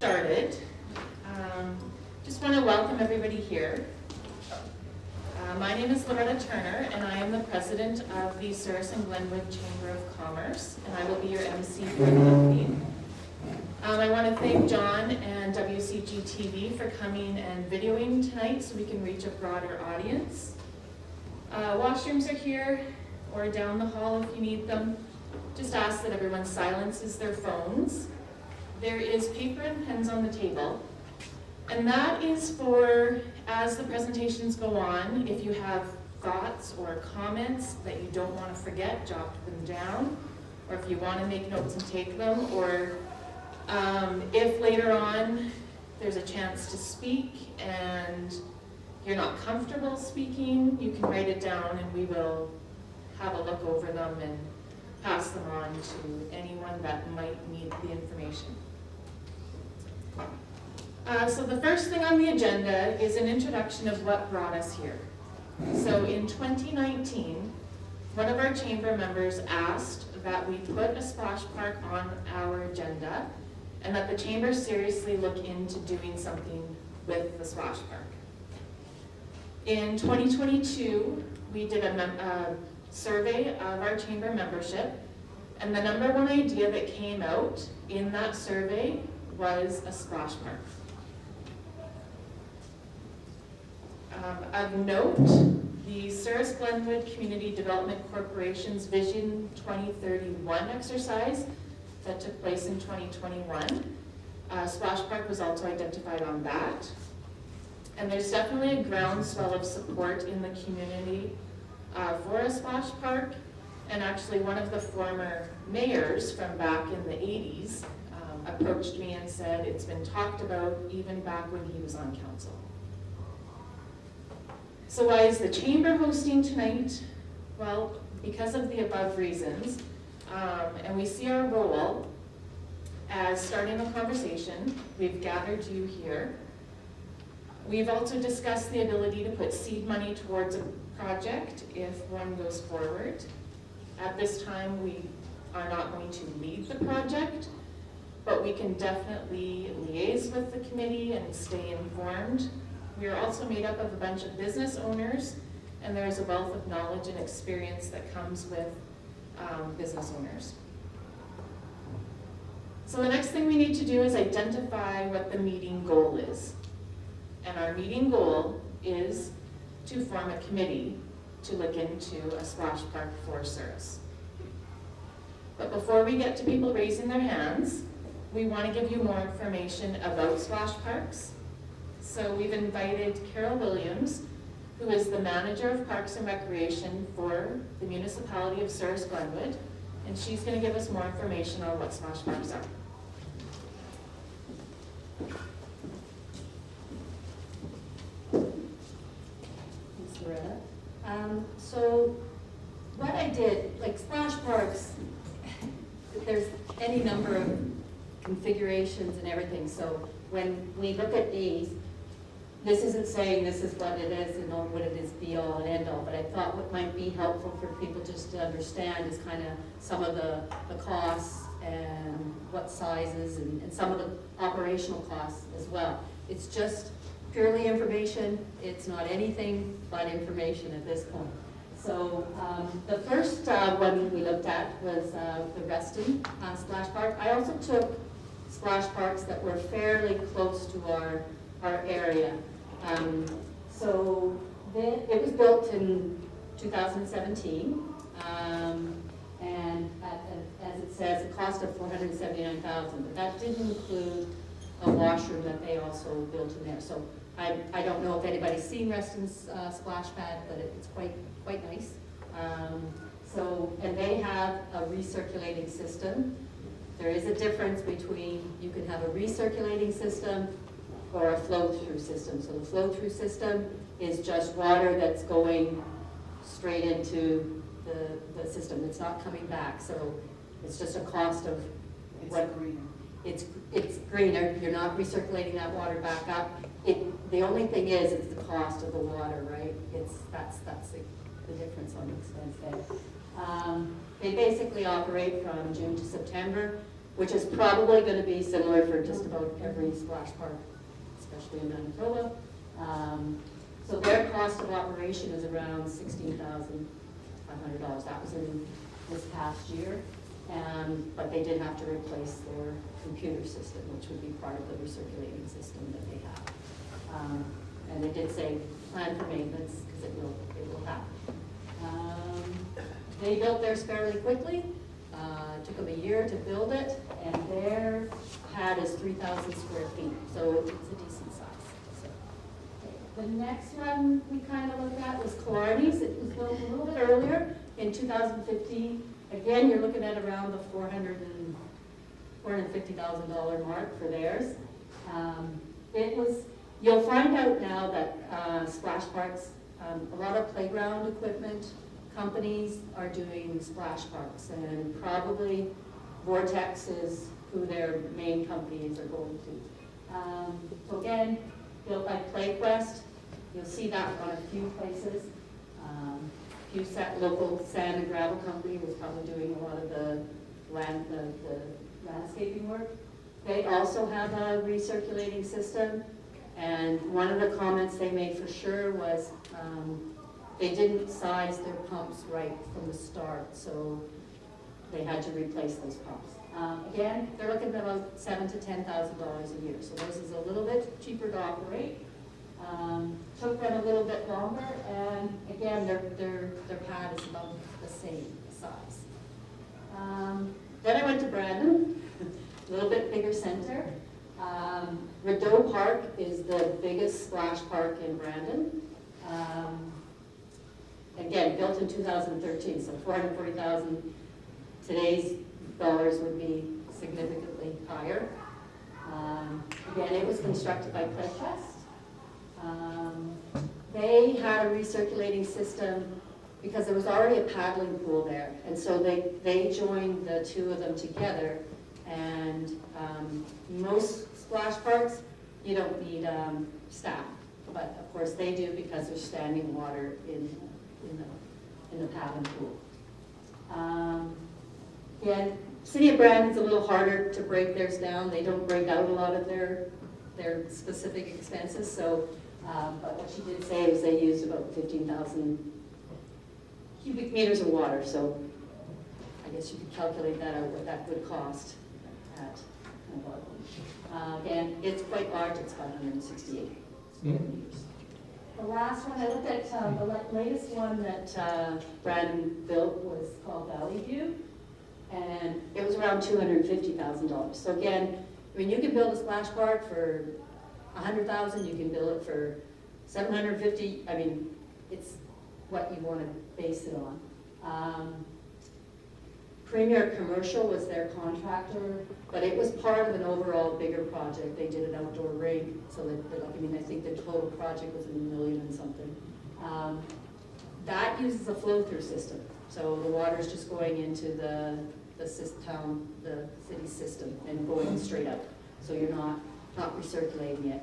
Started. Just want to welcome everybody here. My name is Loretta Turner, and I am the president of the Souris and Glenwood Chamber of Commerce, and I will be your MC for the evening. I want to thank John and WCG TV for coming and videoing tonight so we can reach a broader audience. Washrooms are here or down the hall if you need them. Just ask that everyone silences their phones. There is paper and pens on the table, and that is for, as the presentations go on, if you have thoughts or comments that you don't want to forget, jot them down, or if you want to make notes and take them, or if later on there's a chance to speak and you're not comfortable speaking, you can write it down and we will have a look over them and pass them on to anyone that might need the information. So the first thing on the agenda is an introduction of what brought us here. So in 2019, one of our chamber members asked that we put a splash park on our agenda and that the chamber seriously look into doing something with the splash park. In 2022, we did a survey of our chamber membership, and the number one idea that came out in that survey was a splash park. Of note, the Souris Glenwood Community Development Corporation's Vision 2031 exercise that took place in 2021, Splash Park was also identified on that. And there's definitely a groundswell of support in the community for a splash park. And actually one of the former mayors from back in the 80s approached me and said it's been talked about even back when he was on council. So why is the chamber hosting tonight? Well, because of the above reasons, and we see our role as starting a conversation. We've gathered you here. We've also discussed the ability to put seed money towards a project if one goes forward. At this time, we are not going to lead the project, but we can definitely liaise with the committee and stay informed. We are also made up of a bunch of business owners, and there is a wealth of knowledge and experience that comes with business owners. So the next thing we need to do is identify what the meeting goal is. And our meeting goal is to form a committee to look into a splash park for Souris. But before we get to people raising their hands, we want to give you more information about splash parks. So we've invited Carol Williams, who is the manager of Parks and Recreation for the municipality of Souris Glenwood, and she's going to give us more information on what splash parks are. Thanks, Loretta. So what I did, like splash parks, there's any number of configurations and everything. So when we look at these, this isn't saying this is what it is and what it is be all and end all, but I thought what might be helpful for people just to understand is kind of some of the costs and what sizes and some of the operational costs as well. It's just purely information. It's not anything but information at this point. So the first one we looked at was the Reston Splash Park. I also took splash parks that were fairly close to our area. So it was built in 2017, and as it says, a cost of $479,000, but that didn't include a washroom that they also built in there. So I don't know if anybody's seen Reston's splash pad, but it's quite nice. And they have a recirculating system. There is a difference between, you can have a recirculating system or a flow-through system. So the flow-through system is just water that's going straight into the system. It's not coming back. So it's just a cost of it's greener. You're not recirculating that water back up. The only thing is, it's the cost of the water, right? That's the difference on the expense there. They basically operate from June to September. which is probably going to be similar for just about every splash park, especially in Manitoba. So their cost of operation is around $16,500. That was in this past year. But they did have to replace their computer system, which would be part of the recirculating system that they have. And they did say plan for maintenance, because it will happen. They built theirs fairly quickly. It took them a year to build it, and their pad is 3,000 square feet, so it's a decent size. So, the next one we kind of looked at was Killarney's. It was built a little bit earlier in 2015. Again, you're looking at around the $450,000 mark for theirs. You'll find out now that splash parks, a lot of playground equipment companies are doing splash parks, and probably Vortex is who their main companies are going to. So again, built by PlayQuest. You'll see that on a few places. Local sand and gravel company was probably doing a lot of the landscaping work. They also have a recirculating system, and one of the comments they made for sure was they didn't size their pumps right from the start, so they had to replace those pumps. Again, they're looking at about $7,000 to $10,000 a year, so this is a little bit cheaper to operate. Took them a little bit longer, and again, their pad is about the same size. Then I went to Brandon, a little bit bigger center. Rideau Park is the biggest splash park in Brandon. Again, built in 2013, so $440,000. Today's dollars would be significantly higher. Again, it was constructed by PlayQuest. They had a recirculating system because there was already a paddling pool there, and so they joined the two of them together. And most splash parks, you don't need staff, but of course they do because there's standing water in the paddling pool. Again, City of Brandon's a little harder to break theirs down. They don't break out a lot of their specific expenses. So, but what she did say was they used about 15,000 cubic meters of water. So, I guess you could calculate that out what that would cost at again, it's quite large. It's 568 square meters. The last one I looked at, the latest one that Brandon built was called Valley View, and it was around $250,000. So again, I mean, you can build a splash park for $100,000. You can build it for $750,000. I mean, it's what you want to base it on. Premier Commercial was their contractor, but it was part of an overall bigger project. They did an outdoor rink, so that I mean, I think the total project was $1 million and something. That uses a flow-through system, so the water is just going into the city system and going straight out. So you're not recirculating it.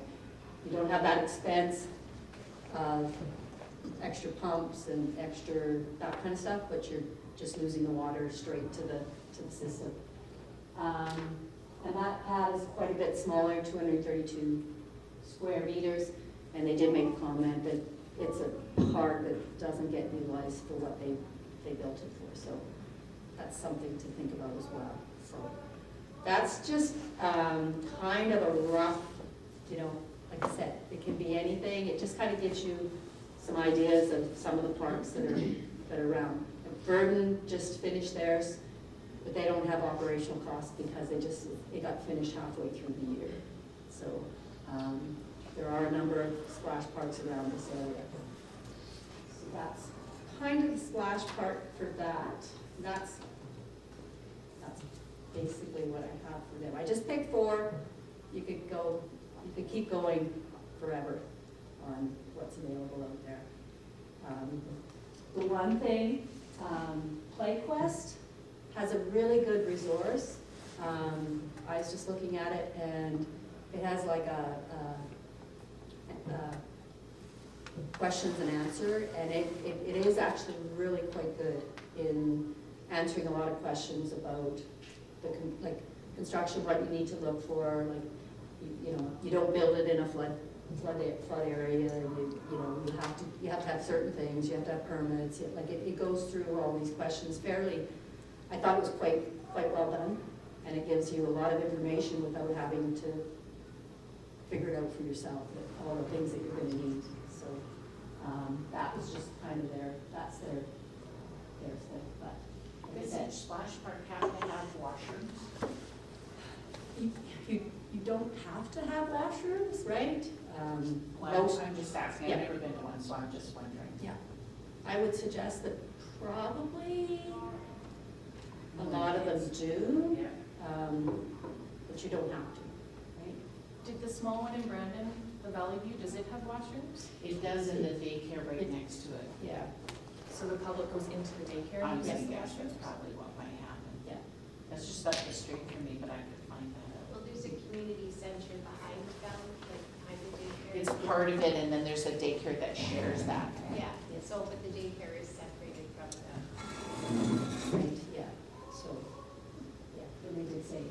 You don't have that expense of extra pumps and extra that kind of stuff, but you're just losing the water straight to the system. And that pad is quite a bit smaller, 232 square meters, and they did make a comment that it's a park that doesn't get utilized for what they built it for. So that's something to think about as well. So that's just kind of a rough, like I said, it can be anything. It just kind of gives you some ideas of some of the parks that are around. Burton just finished theirs, but they don't have operational costs because they got finished halfway through the year. So there are a number of splash parks around this area. So that's kind of the splash park for that. That's basically what I have for them. I just picked 4. You could keep going forever on what's available out there. The one thing, PlayQuest has a really good resource. I was just looking at it, and it has like a questions and answer, and it is actually really quite good in answering a lot of questions about construction, what you need to look for, like, you know, you don't build it in a flood area, you have to have certain things, you have to have permits, like, it goes through all these questions fairly. I thought it was quite well done, and it gives you a lot of information without having to figure it out for yourself, all the things that you're gonna need, so, that was just kind of that's their thing, but. like I Does said, each splash park have to have washrooms? You don't have to have washrooms, right? Well, Most- I'm just asking, Yeah. I've never been to one, so I'm just wondering. Yeah, I would suggest that probably a lot of them do, Yeah. but you don't have to, right? Did the small one in Brandon, the Valley View, does it have washrooms? It does in the daycare right next to it. Yeah, So the public goes into the daycare I'm and uses gonna the guess that's washrooms? probably what might happen. yeah. That's just up the street from me, but I could find that out. Well, there's a community center behind them, like behind the daycare. It's part of it, and then there's a daycare that shares that. Yeah, so, but the daycare is separated from the, Right, yeah, so, yeah, and they did say,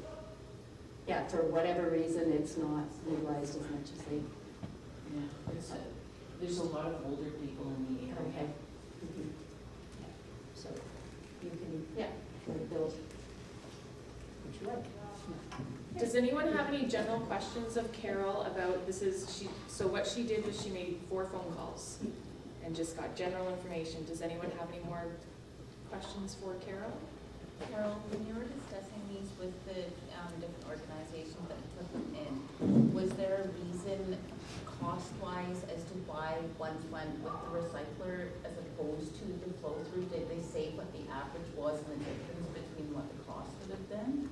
yeah, for whatever reason, it's not utilized as much as they. Yeah, there's a lot of older people in the area. Okay. Mhm. Yeah, so, you can, yeah, build what you like. Does anyone have any general questions of Carol about, so what she did was she made 4 phone calls and just got general information. Does anyone have any more questions for Carol? Carol, when you were discussing these with the different organizations that put them in, was there a reason cost-wise as to why ones went with the recycler as opposed to the flow-through? Did they say what the average was and the difference between what the cost would have been?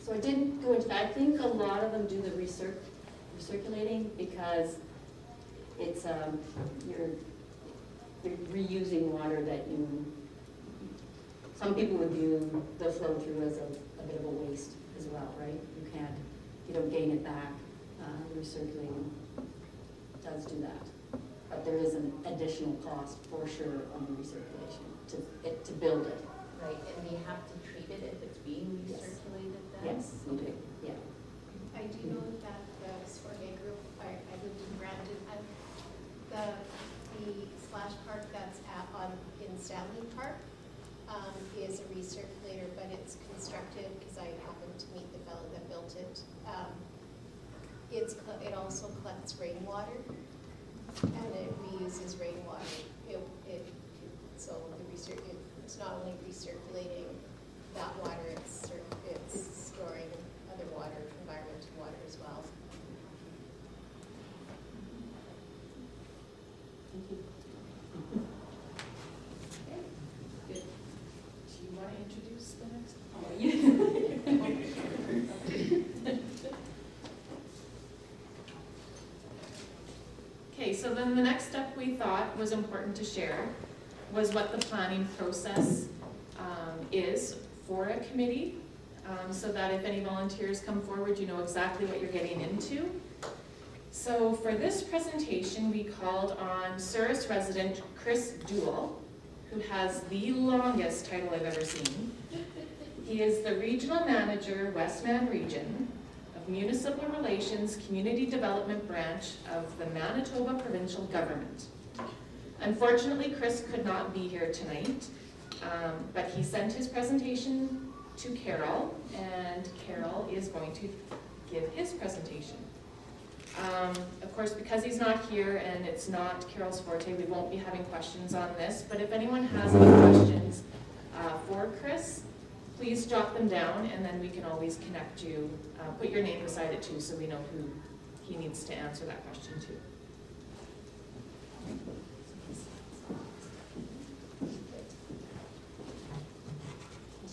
So I didn't go into that. I think a lot of them do the recirculating because it's, you're reusing water that some people would view the flow through as a bit of a waste as well, right? You don't gain it back. Recirculating does do that. But there is an additional cost for sure on the recirculation to build it. Right, and they have to treat it if it's being Yes. recirculated then? Yes, you do, yeah. I do know that the Sorbet group, I lived in Brandon, and the splash park that's in Stanley Park is a recirculator, but it's constructed, because I happened to meet the fellow that built it. It also collects rainwater, and it reuses rainwater. So it's not only recirculating that water, it's storing other water, environmental water as well. Thank you. Good. Do you want to introduce the next? Okay, so then the next step we thought was important to share was what the planning process is for a committee, so that if any volunteers come forward, you know exactly what you're getting into. So for this presentation, we called on Souris resident Chris Duell, who has the longest title I've ever seen. He is the Regional Manager, Westman Region of Municipal Relations Community Development Branch of the Manitoba Provincial Government. Unfortunately, Chris could not be here tonight, but he sent his presentation to Carol, and Carol is going to give his presentation. Of course, because he's not here and it's not Carol's forte, we won't be having questions on this, but if anyone has any questions for Chris, please jot them down, and then we can always connect you, put your name beside it too, so we know who he needs to answer that question to.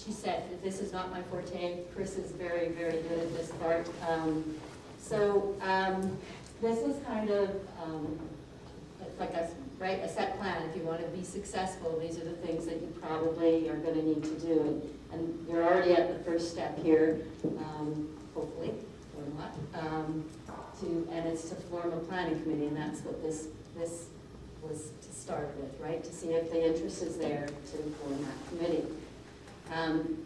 She said that this is not my forte. Chris is very, very good at this part. This is kind of like a set plan. If you want to be successful, these are the things that you probably are going to need to do. And you're already at the first step here, hopefully, or not, and it's to form a planning committee, and that's what this was to start with, right? To see if the interest is there to form that committee.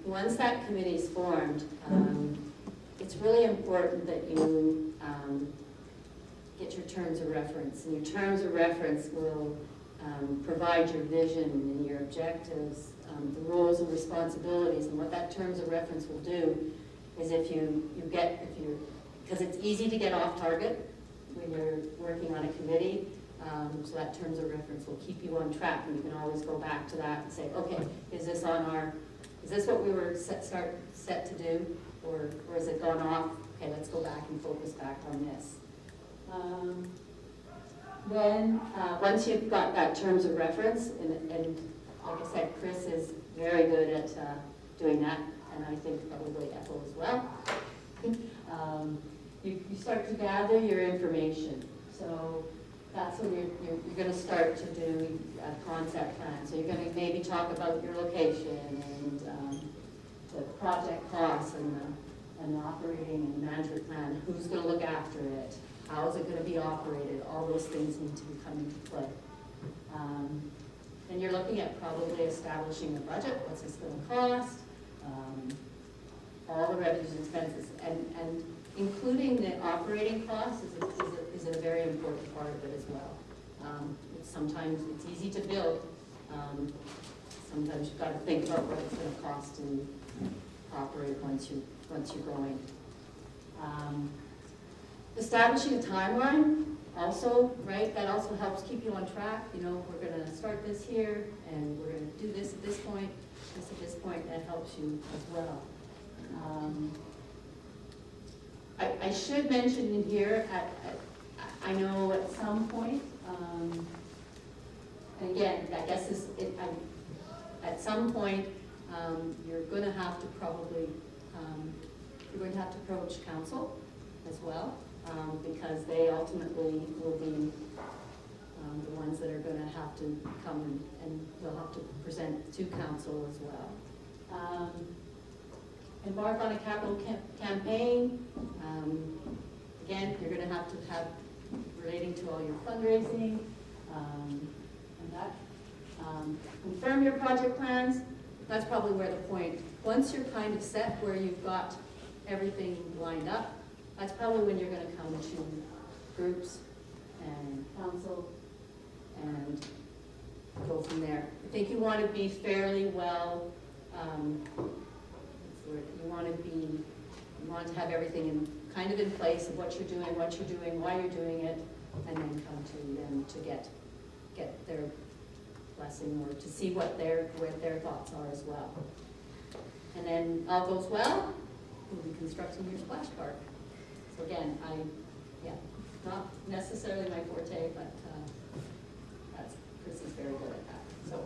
Once that committee is formed, it's really important that you get your terms of reference. And your terms of reference will provide your vision and your objectives, the roles and responsibilities. And what that terms of reference will do is because it's easy to get off target when you're working on a committee, so that terms of reference will keep you on track, and you can always go back to that and say, okay, is this what we were set to do, or has it gone off? Okay, let's go back and focus back on this. Then, once you've got that terms of reference, and like I said, Chris is very good at doing that, and I think probably Ethel as well. You start to gather your information. So that's when you're going to start to do a concept plan. So you're going to maybe talk about your location and the project costs and the operating and management plan. Who's going to look after it? How is it going to be operated? All those things need to come into play. Then you're looking at probably establishing a budget. What's this going to cost? All the revenues and expenses, and including the operating costs is a very important part of it as well. Sometimes it's easy to build. Sometimes you've got to think about what it's going to cost to operate once you're going. Establishing a timeline also, right? That also helps keep you on track. You know, we're going to start this here, and we're going to do this at this point, this at this point. That helps you as well. I should mention in here, I know at some point, and again, I guess at some point, you're going to have to probably, you're going to have to approach council as well, because they ultimately will be the ones that are going to have to come and they'll have to present to council as well. Embark on a capital campaign. Again, you're going to have relating to all your fundraising and that. Confirm your project plans. That's probably where the point, once you're kind of set where you've got everything lined up, that's probably when you're going to come to groups and council and go from there. I think you want to be fairly well, you want to have everything kind of in place of what you're doing, why you're doing it, and then come to them to get their blessing or to see what their thoughts are as well. And then all goes well, we'll be constructing your splash park. So again, not necessarily my forte, but Chris is very good at that. So.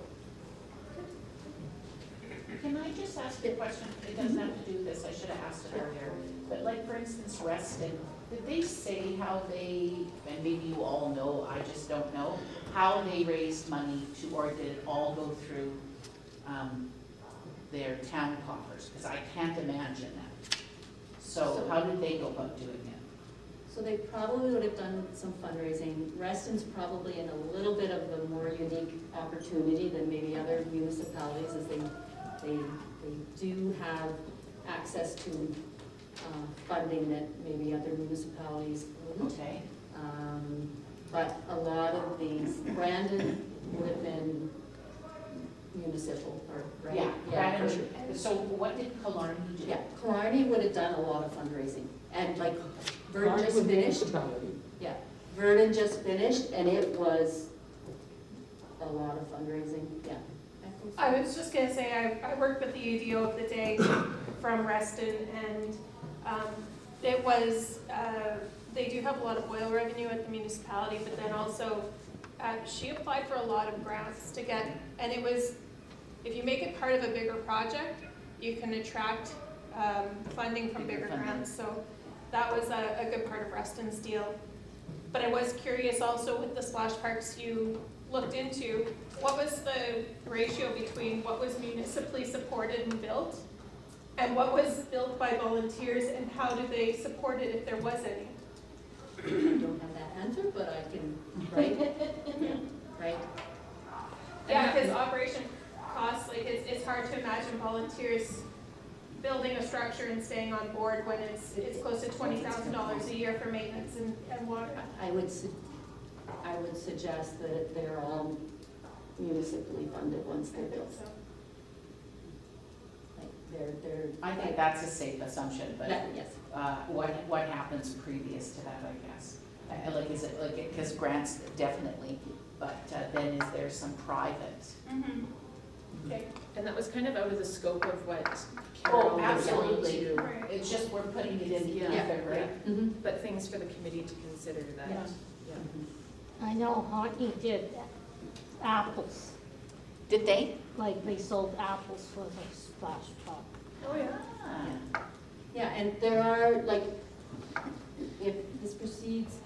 Can I just ask a question? It doesn't have to do with this, I should have asked it earlier. But like, for instance, Reston, did they say how they, and maybe you all know, I just don't know, how they raised money or did it all go through their town coffers? Because I can't imagine that. So how did they go about doing it? So they probably would have done some fundraising. Reston's probably in a little bit of a more unique opportunity than maybe other municipalities, as they do have access to funding that maybe other municipalities wouldn't. Okay. But a lot of these, Brandon would have been municipal, or, right? Yeah, Yeah, for sure. So what did Killarney do? Yeah, Killarney would have done a lot of fundraising, and like, Vernon just finished. Yeah, Vernon just finished, and it was a lot of fundraising, yeah. I was just gonna say, I worked with the ADO of the day from Reston, and it was, they do have a lot of oil revenue at the municipality, but then also, she applied for a lot of grants to get, and it was, if you make it part of a bigger project, you can attract funding from bigger grants, so that was a good part of Reston's deal. But I was curious also with the splash parks you looked into, what was the ratio between what was municipally supported and built and what was built by volunteers, and how do they support it if there was any? I don't have that answer, but I can, right? Yeah, right. Yeah, because operation costs, like it's hard hard to imagine volunteers building a structure and staying on board when it's close to $20,000 a year for maintenance and water. I would suggest that they're all municipally funded once they're built. So, Like they're. I think that's a safe assumption, but Yes. what happens previous to that, I guess? Like, is it like, because grants definitely, but then is there some private? okay. And that was kind of out of the scope of what Oh, Carol was absolutely. going to, Right. It's just we're putting it in Yeah. together, right? Mm-hmm. but things for the committee to consider that. Yeah. Yeah. I know hockey did apples, Did they? like they sold apples for the splash pad. Oh, yeah. Ah. Yeah, and there are, like, if this proceeds,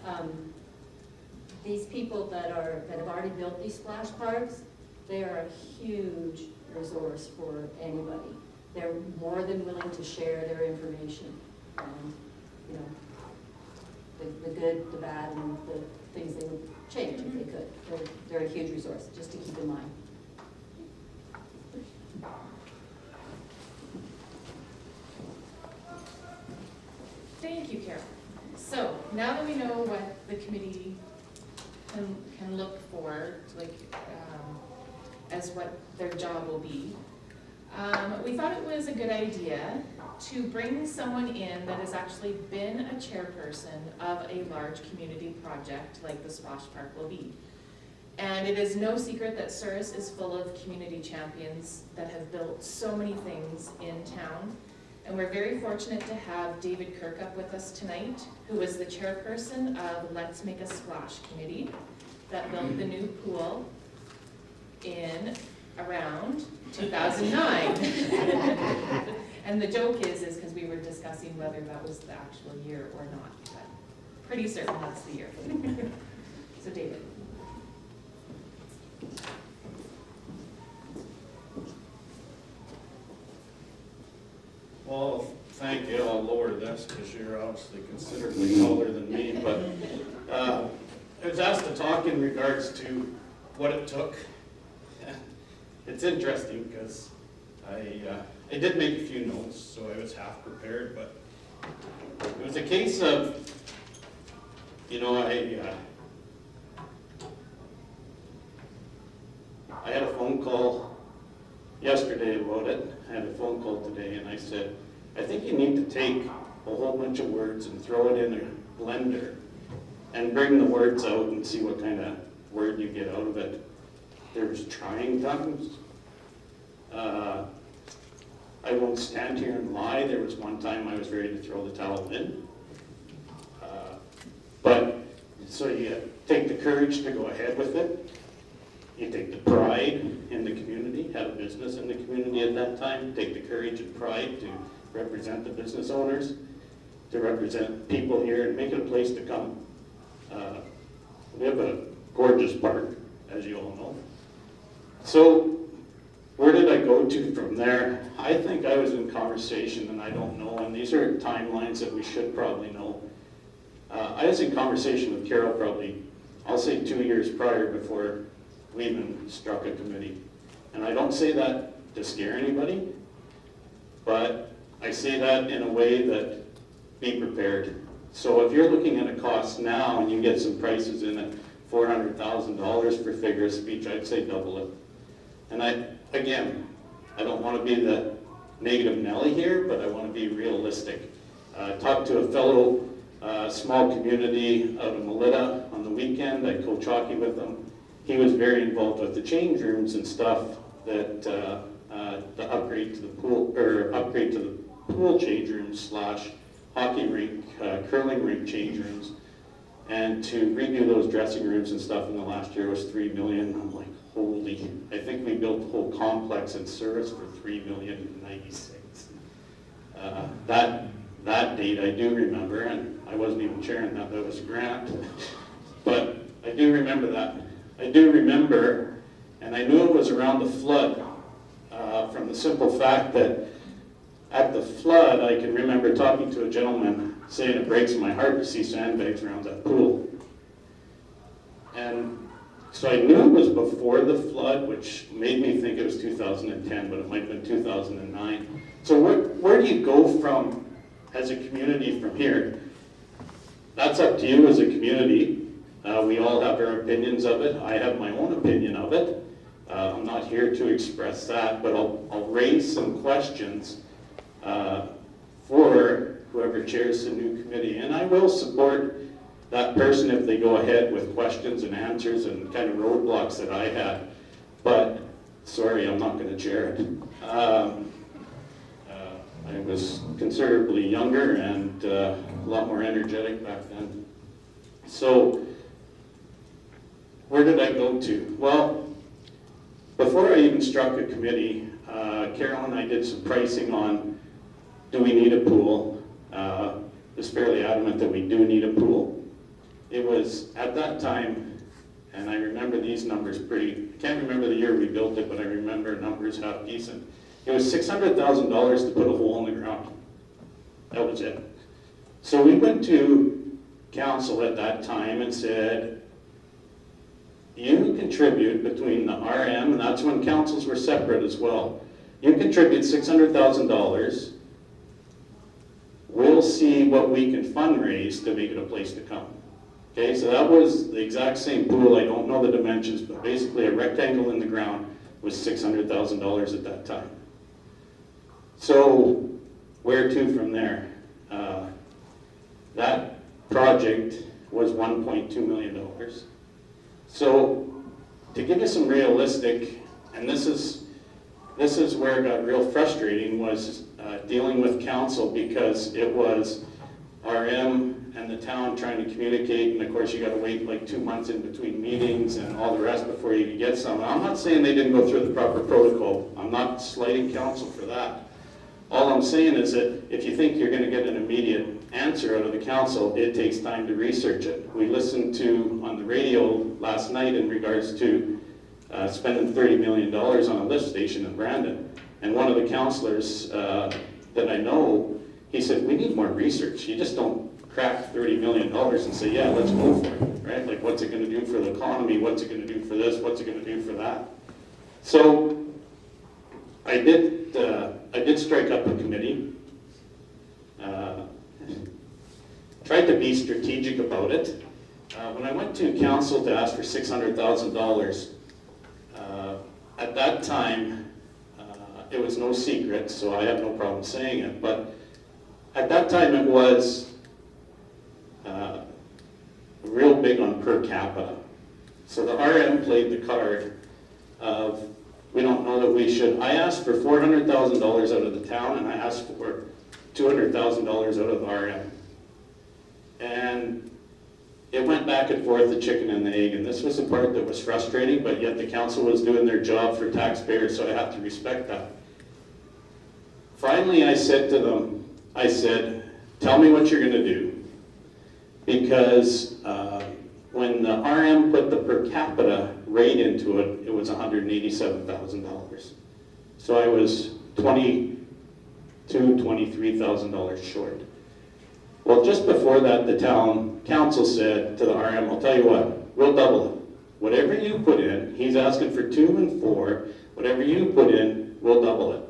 these people that have already built these splash parks, they are a huge resource for anybody. They're more than willing to share their information and, you know, the good, the bad, and the things they would change if they could. They're a huge resource, just to keep in mind. Thank you, Carol. So now that we know what the committee can look for, like, as what their job will be, we thought it was a good idea to bring someone in that has actually been a chairperson of a large community project like the Splash Park will be. And it is no secret that Souris is full of community champions that have built so many things in town. And we're very fortunate to have David Kirkup with us tonight, who was the chairperson of Let's Make a Splash Committee that built the new pool in around 2009. And the joke is because we were discussing whether that was the actual year or not, but pretty certain that's the year. So David. Well, thank you. I'll lower this because you're obviously considerably taller than me. But I was asked to talk in regards to what it took. It's interesting because I did make a few notes, so I was half prepared. But it was a case of, you know, I had a phone call yesterday about it. I had a phone call today, and I said, I think you need to take a whole bunch of words and throw it in a blender and bring the words out and see what kind of word you get out of it. There was trying times. I won't stand here and lie. There was one time I was ready to throw the towel in. So you take the courage to go ahead with it. You take the pride in the community, had a business in the community at that time, take the courage and pride to represent the business owners, to represent people here and make it a place to come. We have a gorgeous park, as you all know. So where did I go to from there? I think I was in conversation, and I don't know, and these are timelines that we should probably know. I was in conversation with Carol probably, I'll say 2 years prior before we even struck a committee. And I don't say that to scare anybody, but I say that in a way that be prepared. So if you're looking at a cost now and you get some prices in at $400,000 for figure of speech, I'd say double it. And I don't want to be the negative Nelly here, but I want to be realistic. I talked to a fellow small community out of Melita on the weekend. I coach hockey with him. He was very involved with the change rooms and stuff that the upgrade to the pool change rooms / hockey rink, curling rink change rooms, and to redo those dressing rooms and stuff in the last year was $3 million. I'm like, holy! I think we built the whole complex in Souris for $3,096,000. That date I do remember, and I wasn't even chairing that. That was a grant, but I do remember that. I do remember, and I knew it was around the flood from the simple fact that at the flood, I can remember talking to a gentleman saying it breaks my heart to see sandbags around that pool. And So I knew it was before the flood, which made me think it was 2010, but it might have been 2009. So where do you go from, as a community from here? That's up to you as a community. We all have our opinions of it. I have my own opinion of it. I'm not here to express that, but I'll raise some questions for whoever chairs the new committee. And I will support that person if they go ahead with questions and answers and kind of roadblocks that I had. But, sorry, I'm not going to chair it. I was considerably younger and a lot more energetic back then. So, where did I go to? Well, before I even struck a committee, Carol and I did some pricing on, do we need a pool? Was fairly adamant that we do need a pool. It was at that time, and I remember these numbers I can't remember the year we built it, but I remember numbers half decent. It was $600,000 to put a hole in the ground. That was it. So we went to council at that time and said, you contribute between the RM, and that's when councils were separate as well. You contribute $600,000. We'll see what we can fundraise to make it a place to come. Okay, so that was the exact same pool. I don't know the dimensions, but basically a rectangle in the ground was $600,000 at that time. So where to from there? That project was $1.2 million. So to give you some realistic, and this is where it got real frustrating, was dealing with council, because it was RM and the town trying to communicate, and of course you got to wait like 2 months in between meetings and all the rest before you can get some. I'm not saying they didn't go through the proper protocol. I'm not slighting council for that. All I'm saying is that if you think you're going to get an immediate answer out of the council, it takes time to research it. We listened to on the radio last night in regards to spending $30 million on a lift station in Brandon. And one of the councillors that I know, he said, we need more research. You just don't crack $30 million and say, yeah, let's go for it, right? Like, what's it going to do for the economy? What's it going to do for this? What's it going to do for that? So I did strike up a committee. Tried to be strategic about it. When I went to council to ask for $600,000, at that time, it was no secret, so I have no problem saying it, but at that time it was real big on per capita. So the RM played the card of, we don't know that we should. I asked for $400,000 out of the town, and I asked for $200,000 out of the RM. And it went back and forth, the chicken and the egg, and this was the part that was frustrating, but yet the council was doing their job for taxpayers, so I have to respect that. Finally, I said to them, I said, tell me what you're going to do. Because when the RM put the per capita rate into it, it was $187,000. So I was $22,000, $23,000 short. Well, just before that, the town council said to the RM, I'll tell you what, we'll double it. Whatever you put in, he's asking for 2 and 4, whatever you put in, we'll double it.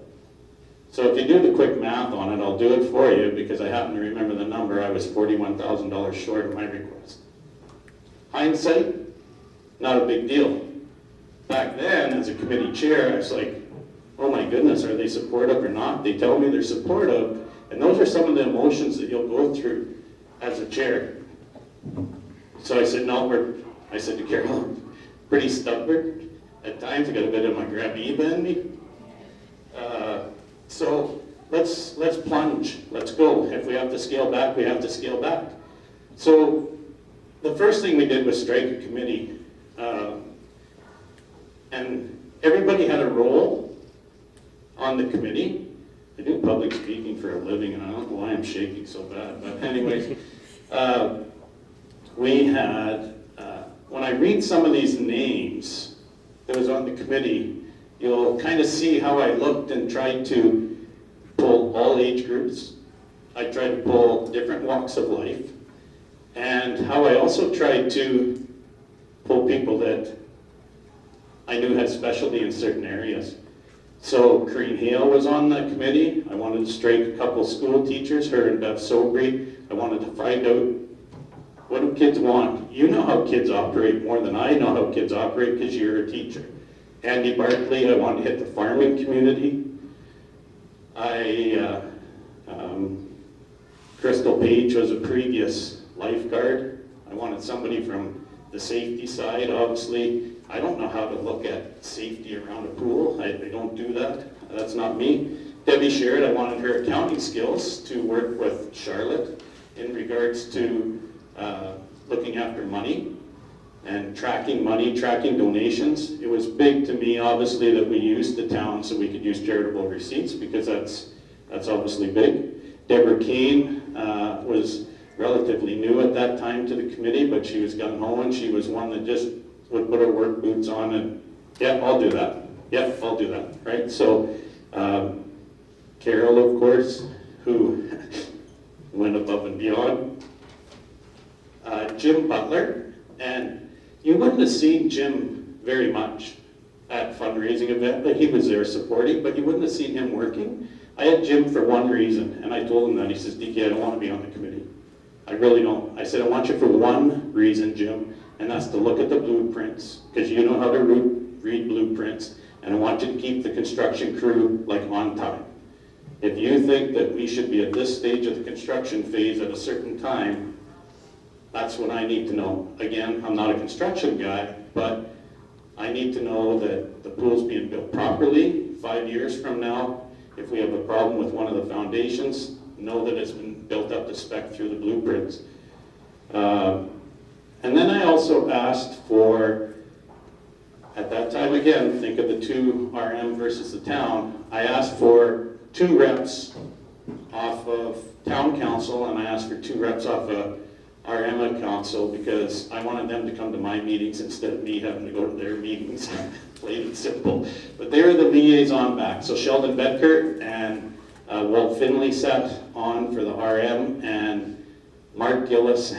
So if you do the quick math on it, I'll do it for you, because I happen to remember the number. I was $41,000 short of my request. Hindsight, not a big deal. Back then, as a committee chair, I was like, oh my goodness, are they supportive or not? They tell me they're supportive, and those are some of the emotions that you'll go through as a chair. So I said, no, I said to Carol, pretty stubborn. At times I got a bit of my grab-eba in me. So let's plunge, let's go. If we have to scale back, we have to scale back. So the first thing we did was strike a committee. And everybody had a role on the committee. I do public speaking for a living, and I don't know why I'm shaking so bad. But anyways, we had, when I read some of these names that was on the committee, you'll kind of see how I looked and tried to pull all age groups. I tried to pull different walks of life. And how I also tried to pull people that I knew had specialty in certain areas. So Corrine Hale was on the committee. I wanted to strike a couple school teachers, her and Bev Sobry. I wanted to find out, what do kids want? You know how kids operate more than I know how kids operate because you're a teacher. Andy Barkley, I wanted to hit the farming community. Crystal Page was a previous lifeguard. I wanted somebody from the safety side, obviously. I don't know how to look at safety around a pool. I don't do that. That's not me. Debbie Sherrod, I wanted her accounting skills to work with Charlotte in regards to looking after money and tracking money, tracking donations. It was big to me, obviously, that we used the town so we could use charitable receipts, because that's obviously big. Deborah Kane was relatively new at that time to the committee, but she was gung-ho, and she was one that just would put her work boots on and, yeah, I'll do that. Yeah, I'll do that, right? So, Carol, of course, who went above and beyond. Jim Butler, and you wouldn't have seen Jim very much at fundraising event, but he was there supporting, but you wouldn't have seen him working. I had Jim for one reason, and I told him that. He says, DK, I don't want to be on the committee. I really don't. I said, I want you for one reason, Jim, and that's to look at the blueprints, because you know how to read blueprints, and I want you to keep the construction crew like on time. If you think that we should be at this stage of the construction phase at a certain time, that's what I need to know. Again, I'm not a construction guy, but I need to know that the pool's being built properly. 5 years from now, if we have a problem with one of the foundations, know that it's been built up to spec through the blueprints. And then I also asked for, at that time again, think of the two RM versus the town, I asked for 2 reps off of town council, and I asked for 2 reps off of RM council, because I wanted them to come to my meetings instead of me having to go to their meetings, plain and simple. But they were the liaison back. So Sheldon Bedkert and Walt Finley sat on for the RM, and Mark Gillis.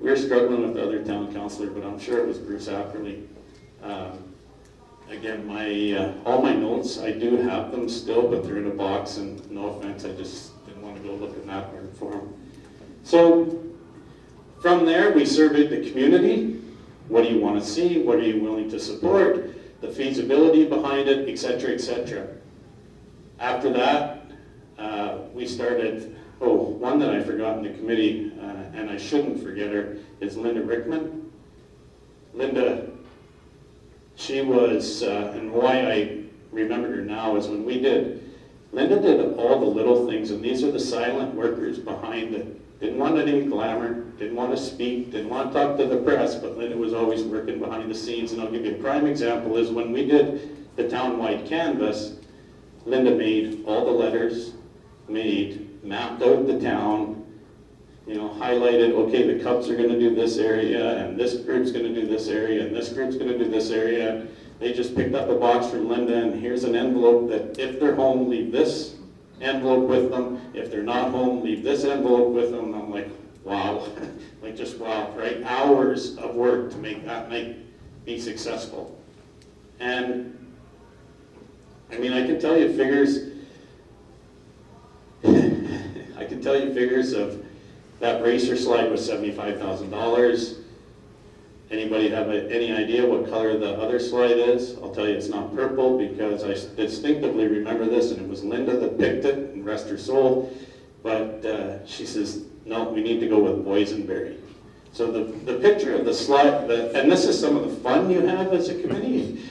We were struggling with the other town councillor, but I'm sure it was Bruce Apperly. Again, all my notes, I do have them still, but they're in a box, and no offense, I just didn't want to go look in that one for them. So from there, we surveyed the community. What do you want to see? What are you willing to support? The feasibility behind it, etc., etc. After that, we started, one that I forgot in the committee, and I shouldn't forget her, is Linda Rickman. Linda, she was, and why I remembered her now is when Linda did all the little things, and these are the silent workers behind it. Didn't want any glamour, didn't want to speak, didn't want to talk to the press, but Linda was always working behind the scenes. And I'll give you a prime example is when we did the town-wide canvas, Linda made all the letters, mapped out the town, highlighted, okay, the Cubs are going to do this area, and this group's going to do this area, and this group's going to do this area. They just picked up a box from Linda, and here's an envelope that if they're home, leave this envelope with them. If they're not home, leave this envelope with them. And I'm like, wow, like just wow, right? Hours of work to make that night be successful. And I mean, I can tell you figures. I can tell you figures of that racer slide was $75,000. Anybody have any idea what color the other slide is? I'll tell you it's not purple, because I distinctively remember this, and it was Linda that picked it, and rest her soul. But she says, no, we need to go with boysenberry. So the picture of the slide, and this is some of the fun you have as a committee,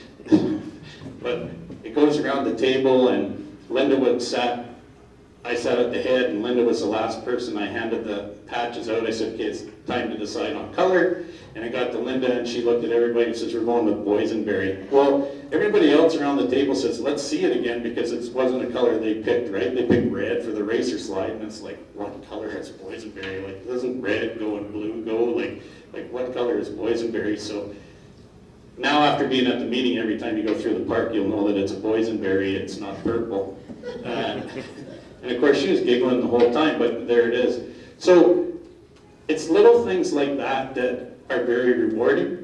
but it goes around the table, and I sat at the head, and Linda was the last person. I handed the patches out. I said, okay, it's time to decide on color. And I got to Linda, and she looked at everybody and says, we're going with boysenberry. Well, everybody else around the table says, let's see it again, because it wasn't a color they picked, right? They picked red for the racer slide, and it's like, what color is boysenberry? Like, doesn't red go and blue go? Like what color is boysenberry? So now, after being at the meeting, every time you go through the park, you'll know that it's a boysenberry, it's not purple. And of course, she was giggling the whole time, but there it is. So it's little things like that that are very rewarding.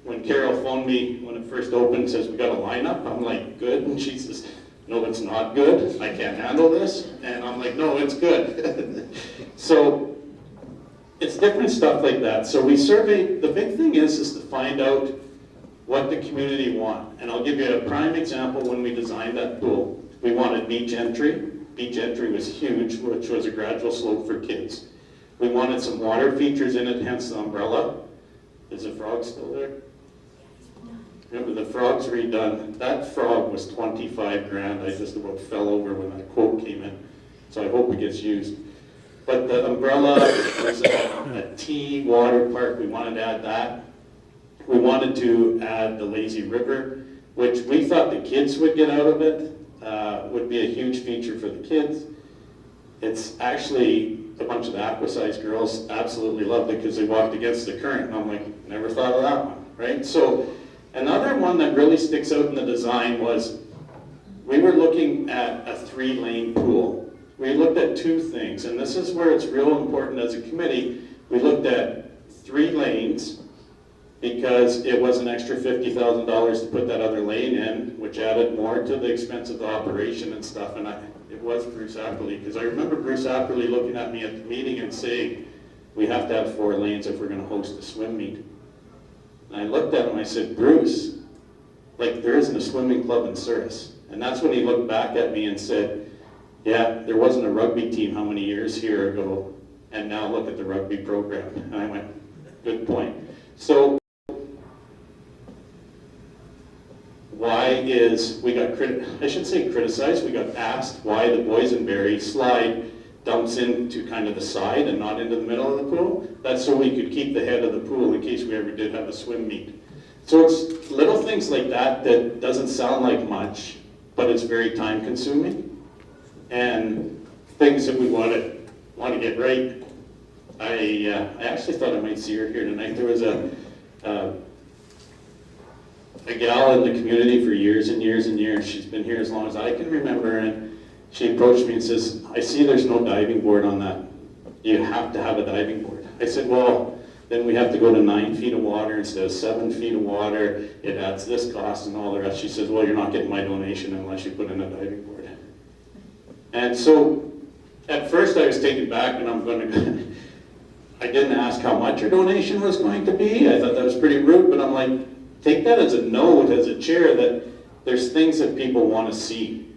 When when Carol phoned me when it first opened, says, we got a lineup, I'm like, good, and she says, no, it's not good, I can't handle this, and I'm like, no, it's good. So, it's different stuff like that. So we surveyed, the big thing is to find out what the community want. And I'll give you a prime example when we designed that pool. We wanted beach entry. Beach entry was huge, which was a gradual slope for kids. We wanted some water features in it, hence the umbrella. Is the frog still there? Remember, the frog's redone. That frog was 25 grand. I just about fell over when that quote came in. So I hope it gets used. But the umbrella was a T water park. We wanted to add that. We wanted to add the lazy river, which we thought the kids would get out of it. Would be a huge feature for the kids. It's actually a bunch of the Aquasize girls absolutely loved it because they walked against the current. And I'm like, never thought of that one, right? So another one that really sticks out in the design was we were looking at a 3-lane pool. We looked at 2 things, and this is where it's real important as a committee. We looked at 3 lanes because it was an extra $50,000 to put that other lane in, which added more to the expense of the operation and stuff. And it was Bruce Apperly, because I remember Bruce Apperly looking at me at the meeting and saying, we have to have 4 lanes if we're going to host a swim meet. And I looked at him and I said, Bruce, like there isn't a swimming club in Souris. And that's when he looked back at me and said, yeah, there wasn't a rugby team how many years here ago, and now look at the rugby program. And I went, good point. So why is, we got, I should say criticized, we got asked why the boysenberry slide dumps into kind of the side and not into the middle of the pool. That's so we could keep the head of the pool in case we ever did have a swim meet. So it's little things like that that doesn't sound like much, but it's very time consuming. And things that we want to get right. I actually thought I might see her here tonight. There was a gal in the community for years and years and years. She's been here as long as I can remember, and she approached me and says, I see there's no diving board on that. You have to have a diving board. I said, well, then we have to go to 9 feet of water instead of 7 feet of water. It adds this cost and all the rest. She says, well, you're not getting my donation unless you put in a diving board. And so, at first I was taken back, and I'm going to, I didn't ask how much your donation was going to be. I thought that was pretty rude, but I'm like, take that as a note, as a chair, that there's things that people want to see.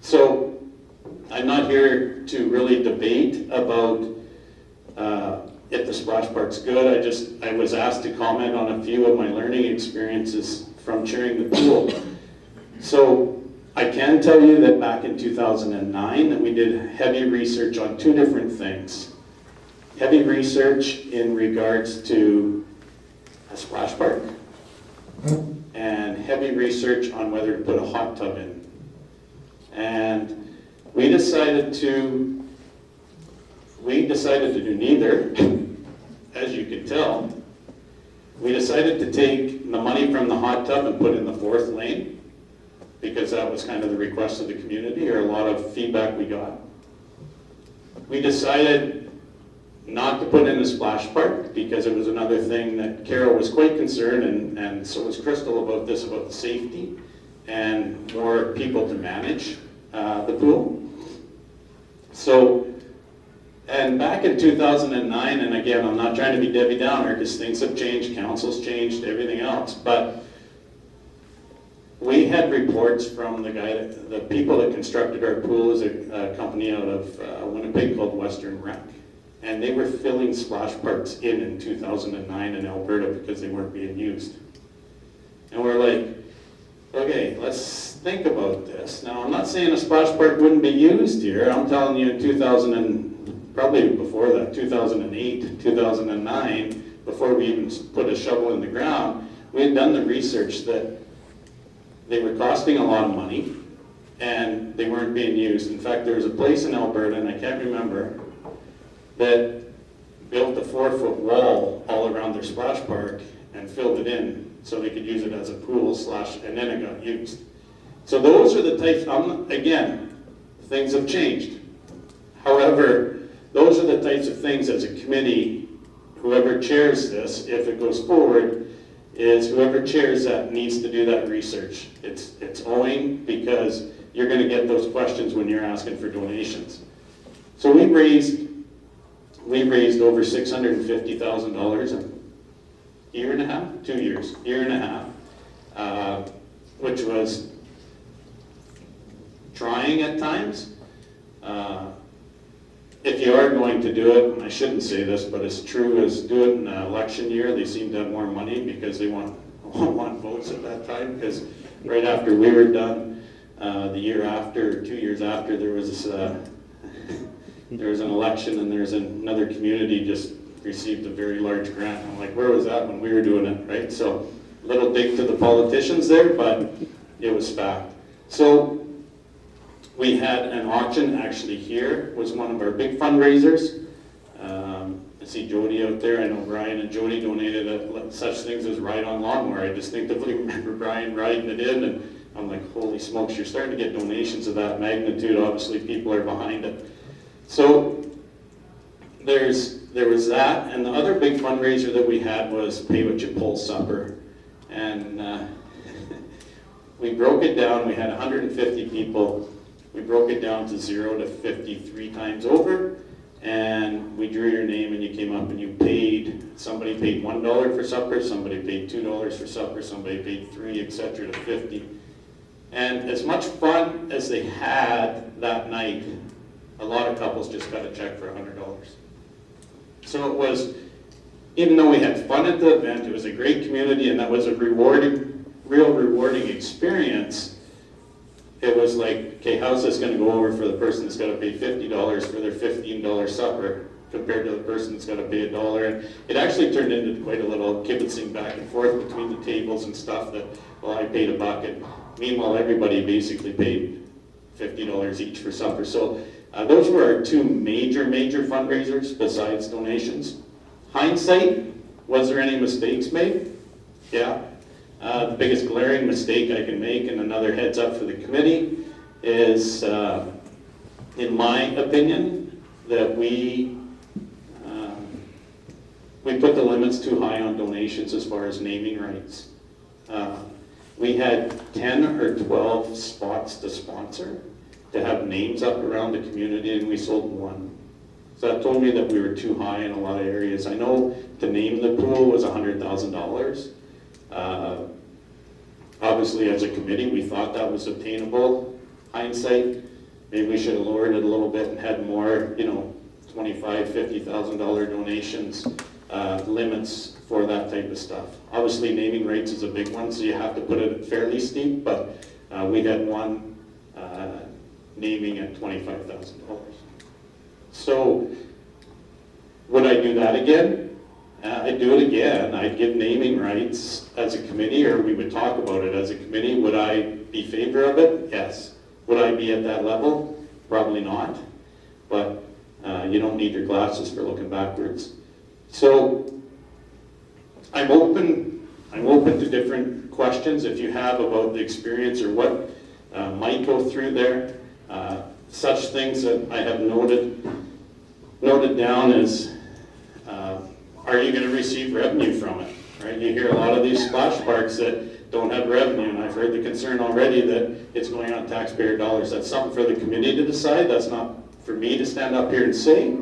So, I'm not here to really debate about if the splash park's good. I was asked to comment on a few of my learning experiences from chairing the pool. So, I can tell you that back in 2009 that we did heavy research on 2 different things. Heavy research in regards to a splash park and heavy research on whether to put a hot tub in. And we decided to do neither, as you can tell. We decided to take the money from the hot tub and put in the 4th lane, because that was kind of the request of the community, or a lot of feedback we got. We decided not to put in a splash park because it was another thing that Carol was quite concerned, and so was Crystal about this, about the safety and more people to manage the pool. So, and back in 2009, and again, I'm not trying to be Debbie Downer because things have changed, council's changed, everything else, but we had reports from the people that constructed our pool is a company out of Winnipeg called Western Rec. And they were filling splash parks in 2009 in Alberta because they weren't being used. And we're like, okay, let's think about this. Now, I'm not saying a splash park wouldn't be used here. I'm telling you in probably before that, 2008, 2009, before we even put a shovel in the ground, we had done the research that they were costing a lot of money, and they weren't being used. In fact, there was a place in Alberta, and I can't remember, that built a 4-foot wall all around their splash park and filled it in so they could use it as a pool and then it got used. So those are the types, again, things have changed. However, those are the types of things as a committee, whoever chairs this, if it goes forward, is whoever chairs that needs to do that research. It's owing because you're gonna get those questions when you're asking for donations. So we raised over $650,000 in a year and a half, 2 years, year and a half, which was trying at times. If you are going to do it, and I shouldn't say this, but it's true, is do it in an election year. They seem to have more money because they want votes at that time, because right after we were done, the year after, 2 years after, there was an election, and there's another community just received a very large grant. I'm like, where was that when we were doing it, right? So, little dig to the politicians there, but it was fact. So, we had an auction actually here, was one of our big fundraisers. I see Jody out there. I know Brian and Jody donated such things as Ride on Lawnmower. I distinctively remember Brian riding it in, and I'm like, holy smokes, you're starting to get donations of that magnitude. Obviously, people are behind it. So there was that, and the other big fundraiser that we had was Pay What You Pull supper. And we broke it down. We had 150 people. We broke it down to 0 to 53 times over, and we drew your name, and you came up and you paid. Somebody paid $1 for supper, somebody paid $2 for supper, somebody paid $3, etc. to 50. And as much fun as they had that night, a lot of couples just got a check for $100. So it was, even though we had fun at the event, it was a great community, and that was a real rewarding experience. It was like, okay, how's this going to go over for the person that's got to pay $50 for their $15 supper compared to the person that's got to pay $1? And it actually turned into quite a little kibitzing back and forth between the tables and stuff that, well, I paid $1, and meanwhile everybody basically paid $50 each for supper. So those were our two major fundraisers besides donations. Hindsight, was there any mistakes made? Yeah. The biggest glaring mistake I can make, and another heads up for the committee, is, in my opinion, that we put the limits too high on donations as far as naming rights. We had 10 or 12 spots to sponsor, to have names up around the community, and we sold one. So that told me that we were too high in a lot of areas. I know to name the pool was $100,000. Obviously, as a committee, we thought that was obtainable. Hindsight, maybe we should have lowered it a little bit and had more, $25,000, $50,000 donations, limits for that type of stuff. Obviously, naming rights is a big one, so you have to put it fairly steep, but we had one naming at $25,000. So, would I do that again? I'd do it again. I'd give naming rights as a committee, or we would talk about it as a committee. Would I be in favor of it? Yes. Would I be at that level? Probably not. But you don't need your glasses for looking backwards. So I'm open to different questions if you have about the experience or what might go through there. Such things that I have noted down is, are you going to receive revenue from it? Right? You hear a lot of these splash parks that don't have revenue, and I've heard the concern already that it's going on taxpayer dollars. That's something for the committee to decide. That's not for me to stand up here and say.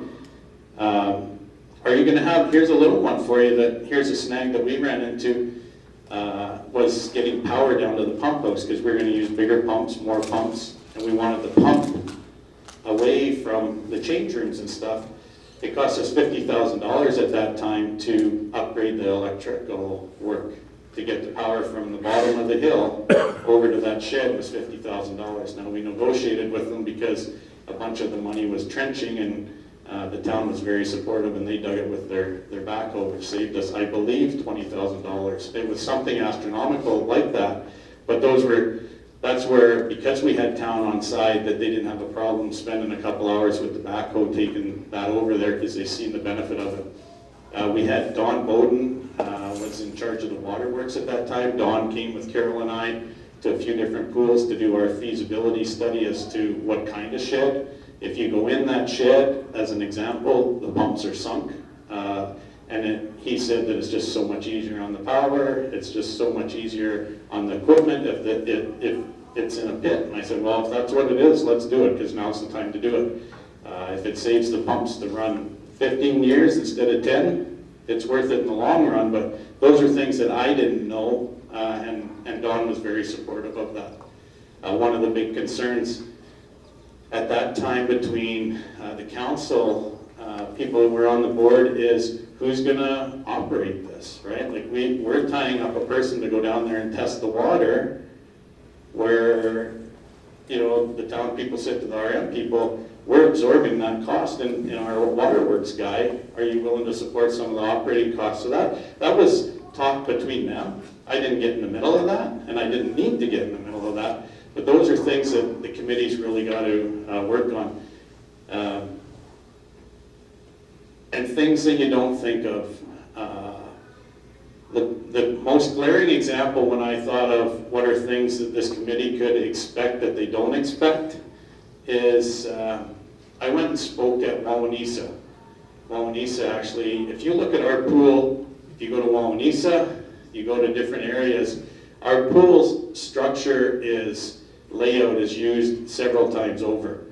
Are you going to have, here's a little one for you, here's a snag that we ran into, was getting power down to the pump house, because we're going to use bigger pumps, more pumps, and we wanted the pump away from the change rooms and stuff. It cost us $50,000 at that time to upgrade the electrical work. To get the power from the bottom of the hill over to that shed was $50,000. Now, we negotiated with them because a bunch of the money was trenching, and the town was very supportive, and they dug it with their backhoe, which saved us, I believe, $20,000. It was something astronomical like that, but that's where, because we had town on side, that they didn't have a problem spending a couple hours with the backhoe taking that over there, because they seen the benefit of it. We had Don Bowden was in charge of the waterworks at that time. Don came with Carol and I to a few different pools to do our feasibility study as to what kind of shed. If you go in that shed, as an example, the pumps are sunk, And he said that it's just so much easier on the power, it's just so much easier on the equipment if it's in a pit. And I said, well, if that's what it is, let's do it, because now's the time to do it. If it saves the pumps to run 15 years instead of 10, it's worth it in the long run. But those are things that I didn't know, and Don was very supportive of that. One of the big concerns at that time between the council, people who were on the board, is who's going to operate this, right? Like we're tying up a person to go down there and test the water, where, you know, the town people said to the RM people, we're absorbing that cost, and our waterworks guy, are you willing to support some of the operating costs? So that was talk between them. I didn't get in the middle of that, and I didn't need to get in the middle of that. But those are things that the committee's really got to work on. And things that you don't think of. The most glaring example when I thought of what are things that this committee could expect that they don't expect is I went and spoke at Wawanesa. Wawanesa, actually, if you look at our pool, if you go to Wawanesa, you go to different areas, our pool's structure layout is used several times over.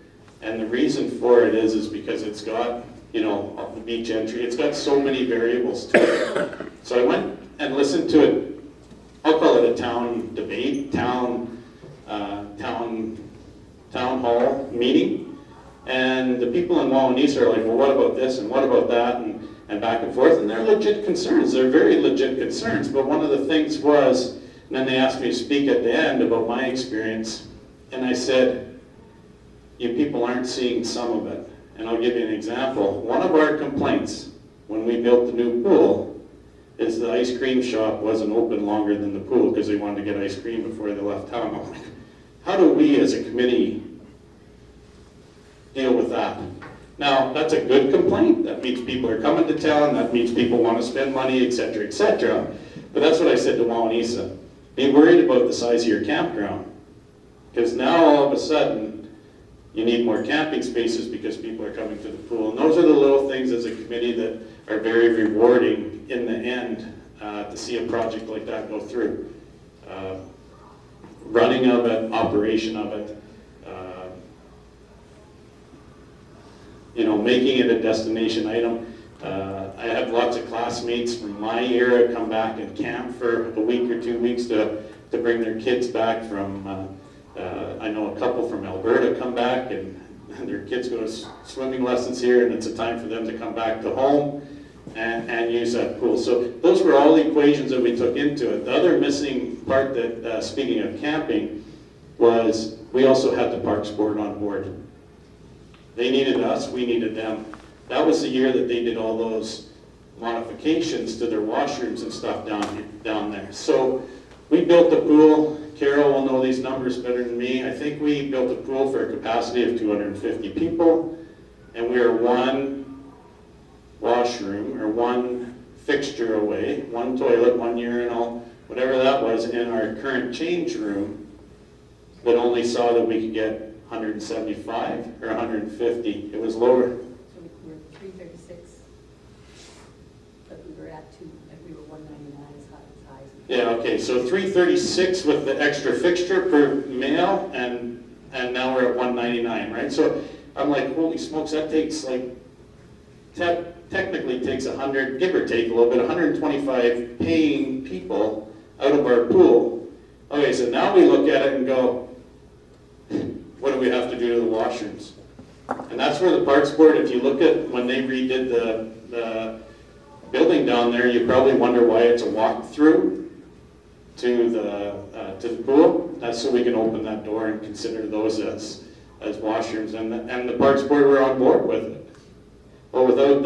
And the reason for it is because it's got, you know, the beach entry, it's got so many variables to it. So I went and listened to it, I'll call it a town debate, town hall meeting. And the people in Wawanesa are like, well, what about this and what about that, and back and forth. And they're legit concerns, they're very legit concerns. But one of the things was, and then they asked me to speak at the end about my experience, and I said, you people aren't seeing some of it. And I'll give you an example. One of our complaints when we built the new pool is the ice cream shop wasn't open longer than the pool because they wanted to get ice cream before they left town. I'm like, how do we as a committee deal with that? Now, that's a good complaint. That means people are coming to town. That means people want to spend money, etc., etc. But that's what I said to Wawanesa. Be worried about the size of your campground. Because now, all of a sudden, you need more camping spaces because people are coming to the pool. And those are the little things as a committee that are very rewarding in the end to see a project like that go through. Running of it, operation of it, you know, making it a destination item. I have lots of classmates from my era come back and camp for a week or 2 weeks to bring their kids back from, I know a couple from Alberta come back and their kids go to swimming lessons here, and it's a time for them to come back to home and use that pool. So those were all the equations that we took into it. The other missing part that, speaking of camping, was we also had the Parks Board on board. They needed us, we needed them. That was the year that they did all those modifications to their washrooms and stuff down there. So we built the pool. Carol will know these numbers better than me. I think we built a pool for a capacity of 250 people, and we are one washroom or one fixture away, one toilet, one urinal, whatever that was, in our current change room that only saw that we could get 175 or 150. It was lower. So we were 336, but we were at we were 199 as high as. Yeah, okay, so 336 with the extra fixture per male, and now we're at 199, right? So I'm like, holy smokes, that takes like, technically takes 100, give or take a little bit, 125 paying people out of our pool. Okay, so now we look at it and go, what do we have to do to the washrooms? And that's where the Parks Board, if you look at when they redid the building down there, you probably wonder why it's a walk-through to the pool. That's so we can open that door and consider those as washrooms. And the Parks Board were on board with it. But without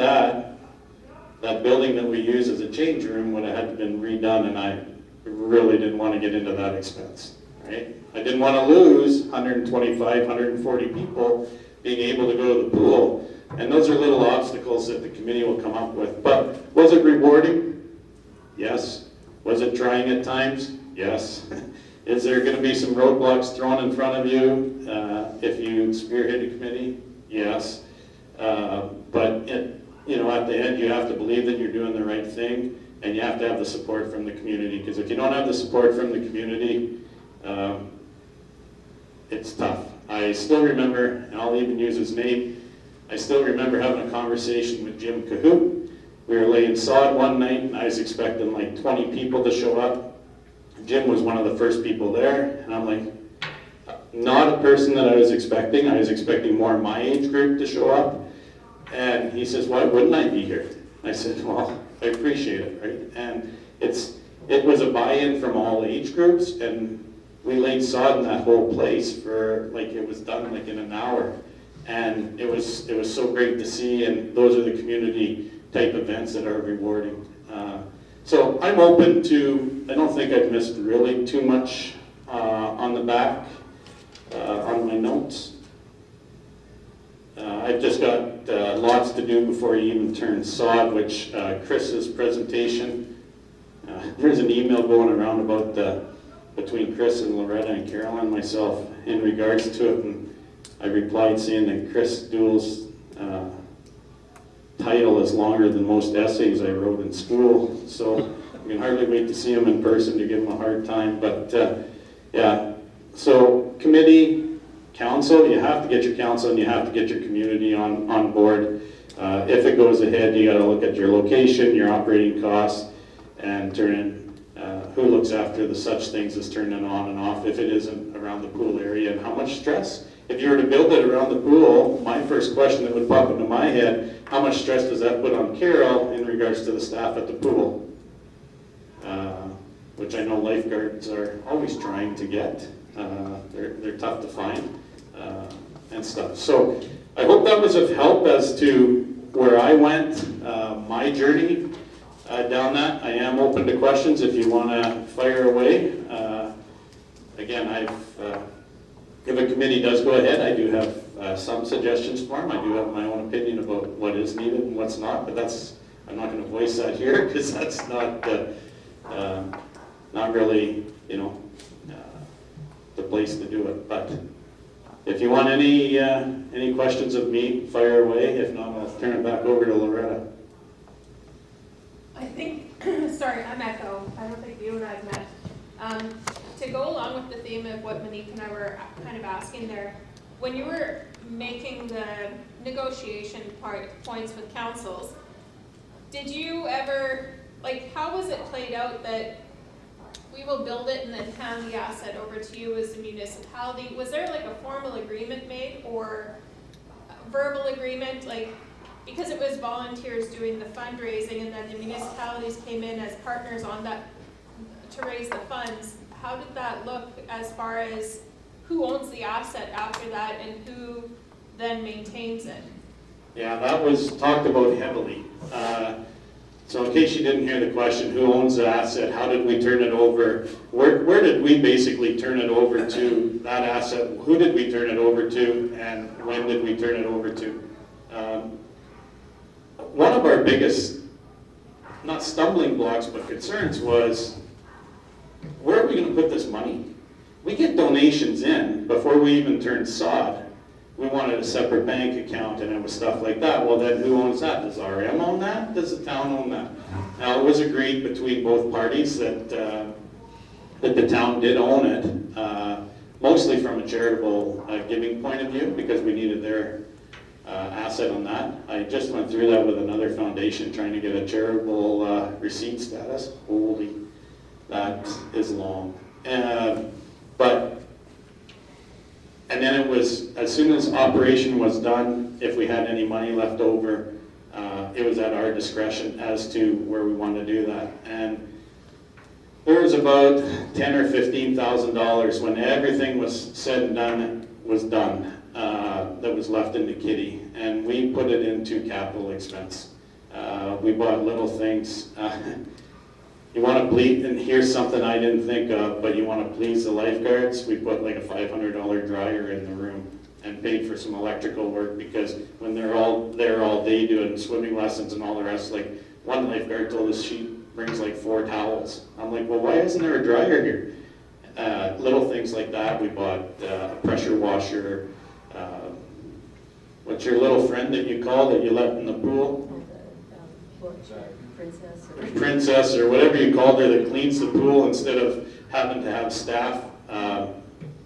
that building that we use as a change room would have had to been redone, and I really didn't want to get into that expense, right? I didn't want to lose 125, 140 people being able to go to the pool. And those are little obstacles that the committee will come up with. But was it rewarding? Yes. Was it trying at times? Yes. Is there going to be some roadblocks thrown in front of you if you spearhead a committee? Yes. But you know, at the end, you have to believe that you're doing the right thing, and you have to have the support from the community, because if you don't have the support from the community, it's tough. I still remember, and I'll even use his name, I still remember having a conversation with Jim Cahoot. We were laying sod one night, and I was expecting like 20 people to show up. Jim was one of the first people there, and I'm like, not a person that I was expecting. I was expecting more of my age group to show up. And he says, why wouldn't I be here? I said, well, I appreciate it, right? And it was a buy-in from all age groups, and we laid sod in that whole place for, like, it was done like in an hour. And it was so great to see, and those are the community type events that are rewarding. So I'm open to, I don't think I've missed really too much on the back, on my notes. I've just got lots to do before you even turn sod, which Chris's presentation, there's an email going around about between Chris and Loretta and Carol and myself in regards to it, and I replied saying that Chris Dool's title is longer than most essays I wrote in school, so I can hardly wait to see him in person to give him a hard time. But yeah, so committee, council, you have to get your council and you have to get your community on board. If it goes ahead, you got to look at your location, your operating costs, and turn in who looks after the such things as turning on and off if it isn't around the pool area, and how much stress. If you were to build it around the pool, my first question that would pop into my head, how much stress does that put on Carol in regards to the staff at the pool? Which I know lifeguards are always trying to get. They're tough to find and stuff. So I hope that was of help as to where I went, my journey down that. I am open to questions if you want to fire away. Again, if a committee does go ahead, I do have some suggestions for them. I do have my own opinion about what is needed and what's not, but I'm not going to voice that here because that's not really, you know, the place to do it. But if you want any questions of me, fire away. If not, I'll turn it back over to Loretta. I think, sorry, I'm Echo. I don't think you and I have met. To go along with the theme of what Monique and I were kind of asking there, when you were making the negotiation points with councils, did you ever, like, how was it played out that we will build it and then hand the asset over to you as a municipality? Was there like a formal agreement made or a verbal agreement? Like, because it was volunteers doing the fundraising and then the municipalities came in as partners on that to raise the funds, how did that look as far as who owns the asset after that and who then maintains it? Yeah, that was talked about heavily. So in case you didn't hear the question, who owns the asset? How did we turn it over? Where did we basically turn it over to, that asset? Who did we turn it over to, and when did we turn it over to? One of our biggest, not stumbling blocks, but concerns was, where are we going to put this money? We get donations in before we even turn sod. We wanted a separate bank account and it was stuff like that. Well, then who owns that? Does RM own that? Does the town own that? Now, it was agreed between both parties that the town did own it, mostly from a charitable giving point of view, because we needed their asset on that. I just went through that with another foundation trying to get a charitable receipt status. Holy, that is long. And then it was, as soon as operation was done, if we had any money left over, it was at our discretion as to where we wanted to do that. And there was about $10,000 or $15,000 when everything was said and done, that was left in the kitty, and we put it into capital expense. We bought little things. You want to please, and here's something I didn't think of, but you want to please the lifeguards, we put like a $500 dryer in the room and paid for some electrical work, because when they're all there all day doing swimming lessons and all the rest, like one lifeguard told us she brings like 4 towels. I'm like, well, why isn't there a dryer here? Little things like that. We bought a pressure washer. What's your little friend that you call that you let in the pool? princess or whatever you called her that cleans the pool instead of having to have staff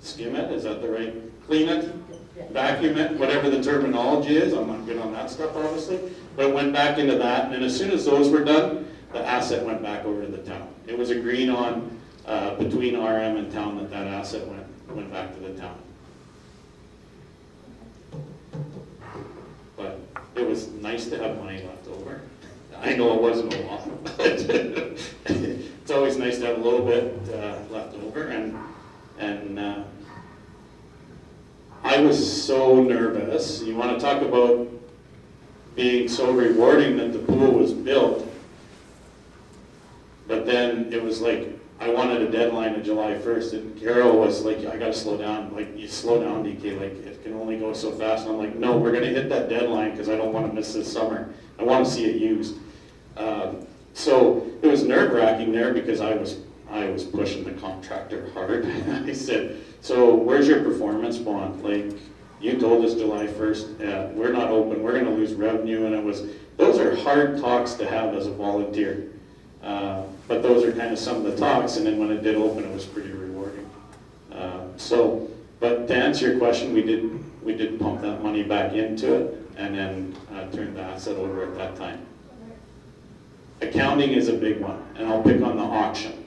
skim it, is that the right? Clean it, vacuum it, whatever the terminology is. I'm not good on that stuff, obviously. But it went back into that, and then as soon as those were done, the asset went back over to the town. It was agreed on between RM and town that that asset went back to the town. But it was nice to have money left over. I know it wasn't a lot. It's always nice to have a little bit left over, and I was so nervous. You want to talk about being so rewarding that the pool was built, but then it was like I wanted a deadline of July 1st, and Carol was like, I got to slow down. Like, you slow down, DK, like it can only go so fast. And I'm like, no, we're going to hit that deadline because I don't want to miss this summer. I want to see it used. So it was nerve-wracking there because I was pushing the contractor hard. I said, so where's your performance bond? Like, you told us July 1st, we're not open, we're going to lose revenue. And those are hard talks to have as a volunteer. But those are kind of some of the talks, and then when it did open, it was pretty rewarding. But to answer your question, we did pump that money back into it, and then turned the asset over at that time. Accounting is a big one, and I'll pick on the auction.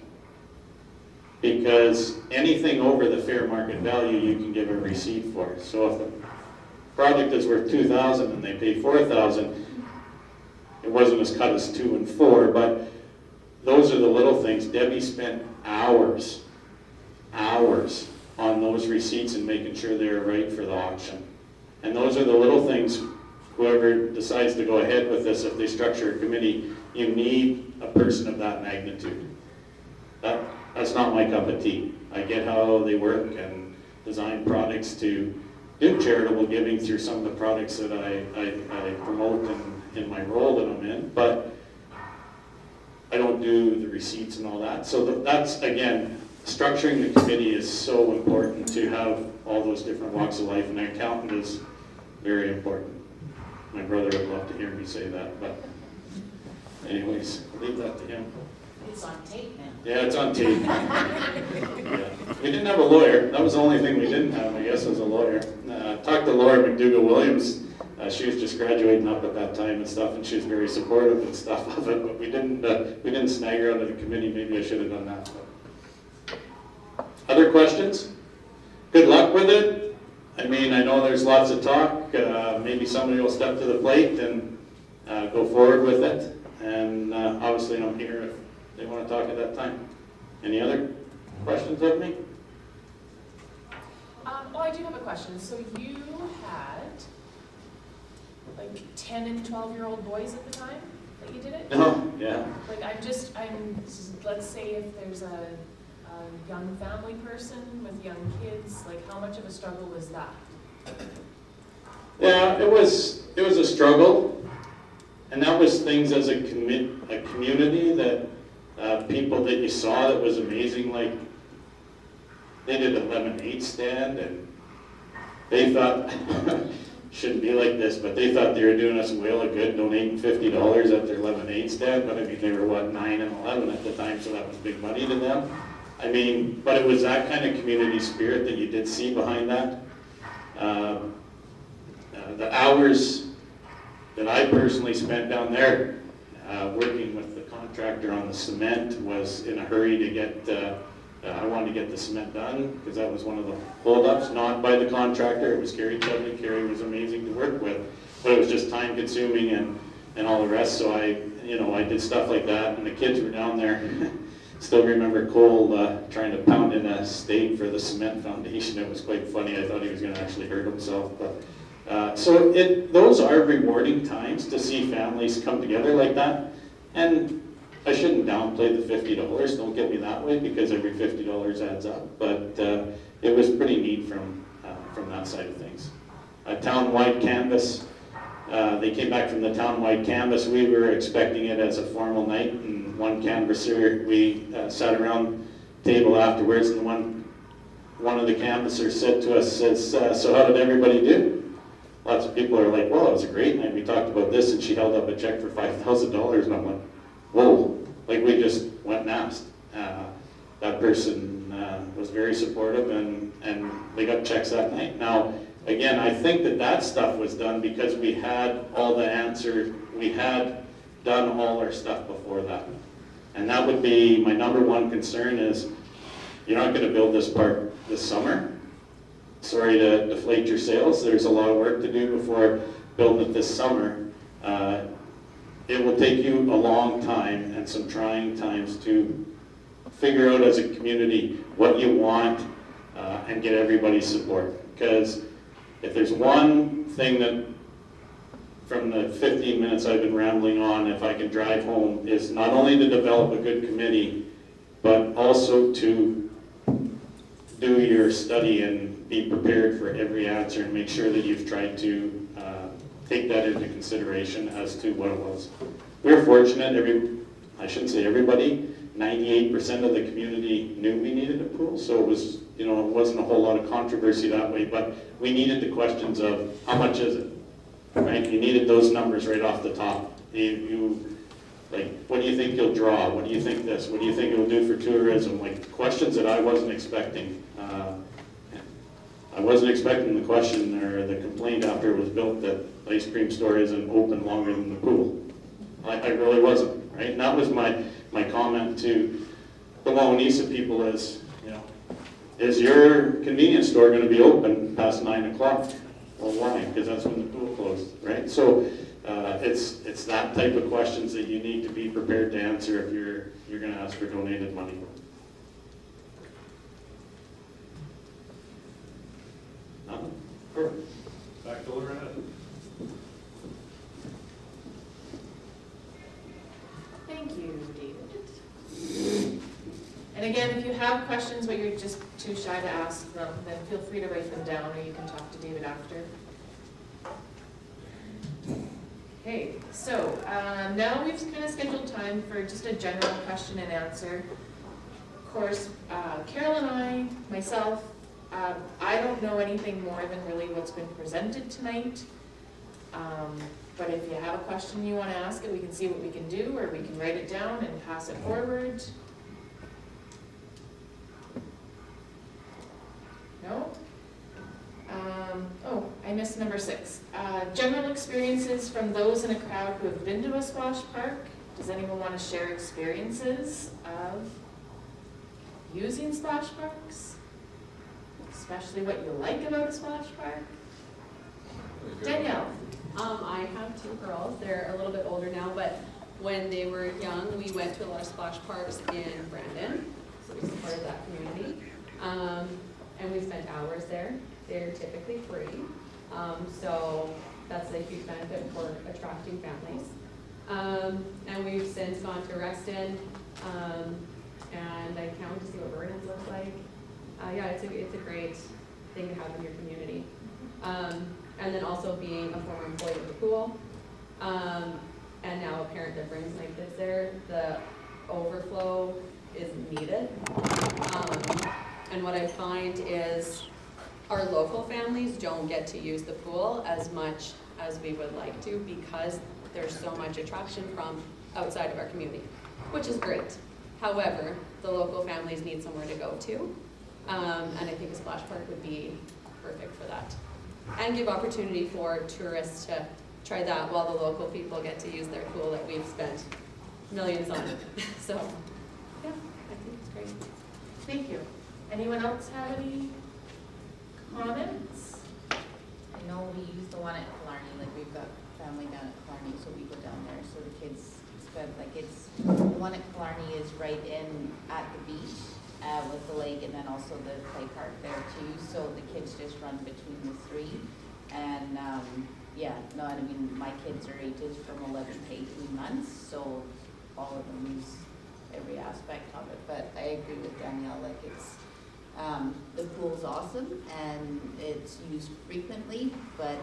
Because anything over the fair market value, you can give a receipt for. So if the project is worth $2,000 and they pay $4,000, it wasn't as cut as 2 and 4, but those are the little things. Debbie spent hours on those receipts and making sure they were right for the auction. And those are the little things, whoever decides to go ahead with this, if they structure a committee, you need a person of that magnitude. That's not my cup of tea. I get how they work and design products to do charitable giving through some of the products that I promote in my role that I'm in, but I don't do the receipts and all that. So that's, again, structuring the committee is so important to have all those different walks of life, and an accountant is very important. My brother would love to hear me say that, but anyways, leave that to him. It's on tape now. Yeah, it's on tape. Yeah. We didn't have a lawyer. That was the only thing we didn't have, I guess, was a lawyer. Talked to Laura McDougall-Williams. She was just graduating up at that time and stuff, and she was very supportive and stuff of it, but we didn't snag her out of the committee. Maybe I should have done that. But. Other questions? Good luck with it. I mean, I know there's lots of talk. Maybe somebody will step to the plate and go forward with it. And obviously I'm here if they want to talk at that time. Any other questions of me? I do have a question. So you had like 10 and 12-year-old boys at the time that you did it? No, yeah. Like let's say if there's a young family person with young kids, like how much of a struggle was that? Yeah, it was a struggle, and that was things as a community that people that you saw that was amazing. Like they did a lemonade stand, and they thought shouldn't be like this, but they thought they were doing us a whale of good, donating $50 at their lemonade stand. But I mean, they were 9 and 11 at the time, so that was big money to them. I mean, but it was that kind of community spirit that you did see behind that. The hours that I personally spent down there working with the contractor on the cement was in a hurry to get, I wanted to get the cement done because that was one of the holdups, not by the contractor. It was Carrie Chudley. Carrie was amazing to work with, but it was just time consuming and all the rest. So I did stuff like that, and the kids were down there. Still remember Cole trying to pound in a stake for the cement foundation. It was quite funny. I thought he was going to actually hurt himself. But those are rewarding times to see families come together like that. And I shouldn't downplay the $50. Don't get me that way, because every $50 adds up. But it was pretty neat from that side of things. A town-wide canvas. They came back from the town-wide canvas. We were expecting it as a formal night, and one canvasser, we sat around the table afterwards, and one of the canvassers said to us, so how did everybody do? lots of people are like, well, it was a great night, we talked about this, and she held up a check for $5,000, and I'm like, whoa, like we just went and asked. That person was very supportive, and they got checks that night. Now, again, I think that stuff was done because we had all the answers, we had done all our stuff before that. And that would be, my number one concern is, you're not gonna build this park this summer. Sorry to deflate your sales, there's a lot of work to do before building it this summer. It will take you a long time and some trying times to figure out as a community what you want and get everybody's support. Because if there's one thing that, from the 15 minutes I've been rambling on, if I can drive home, is not only to develop a good committee, but also to do your study and be prepared for every answer and make sure that you've tried to take that into consideration as to what it was. We were fortunate, I shouldn't say everybody, 98% of the community knew we needed a pool, so it was, it wasn't a whole lot of controversy that way, but we needed the questions of, how much is it, right? You needed those numbers right off the top. Like, what do you think you'll draw? What do you think this? What do you think it'll do for tourism? Like, questions that I wasn't expecting. I wasn't expecting the question or the complaint after it was built that the ice cream store isn't open longer than the pool. I really wasn't, right? And that was my comment to the Wawanesa people is, is your convenience store going to be open past 9 o'clock? Well, why? Because that's when the pool closed, right? So it's that type of questions that you need to be prepared to answer if you're going to ask for donated money. Nothing? Perfect. Back to Loretta. Thank you, David. And again, if you have questions but you're just too shy to ask them, then feel free to write them down, or you can talk to David after. Okay, so now we've kind of scheduled time for just a general question and answer. Of course, Carol and myself, I don't know anything more than really what's been presented tonight. But if you have a question you want to ask it, we can see what we can do, or we can write it down and pass it forward. No? Oh, I missed number 6. General experiences from those in a crowd who have been to a splash park. Does anyone want to share experiences of using splash parks? Especially what you like about a splash park? Danielle. I have 2 girls. They're a little bit older now, but when they were young, we went to a lot of splash parks in Brandon, so we supported that community. And we spent hours there. They're typically free, so that's a huge benefit for attracting families. And we've since gone to Reston, and I can't wait to see what Vernon's looks like. Yeah, it's a great thing to have in your community. And then also being a former employee of the pool, and now a parent that brings my kids there, the overflow is needed. And what I find is our local families don't get to use the pool as much as we would like to because there's so much attraction from outside of our community, which is great. However, the local families need somewhere to go to, and I think a splash park would be perfect for that. And give opportunity for tourists to try that while the local people get to use their pool that we've spent millions on. So, yeah, I think it's great. Thank you. Anyone else have any comments? I know we use the one at Killarney, like we've got family down at Killarney, so we go down there, so the kids spend, like the one at Killarney is right in at the beach with the lake, and then also the play park there too, so the kids just run between the 3. And yeah, no, I mean, my kids are ages from 11 to 18 months, so all of them use every aspect of it, but I agree with Danielle, like it's, the pool's awesome and it's used frequently, but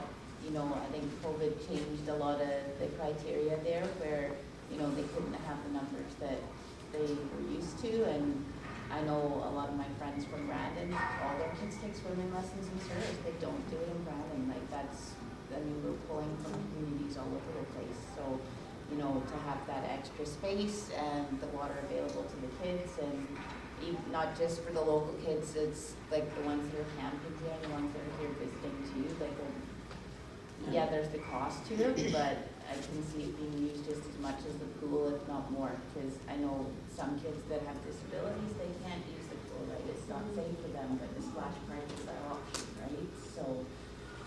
I think COVID changed a lot of the criteria there where, they couldn't have the numbers that they were used to, and I know a lot of my friends from Brandon, all their kids take swimming lessons in Souris. They don't do it in Brandon, like that's I mean, we're pulling from communities all over the place, so, you know, to have that extra space and the water available to the kids, and not just for the local kids, it's like the ones that are camping here and the ones that are here visiting too, like, yeah, there's the cost to it, but I can see it being used just as much as the pool, if not more, because I know some kids that have disabilities, they can't use the pool, right? It's not safe for them, but the splash park is that option, right? So,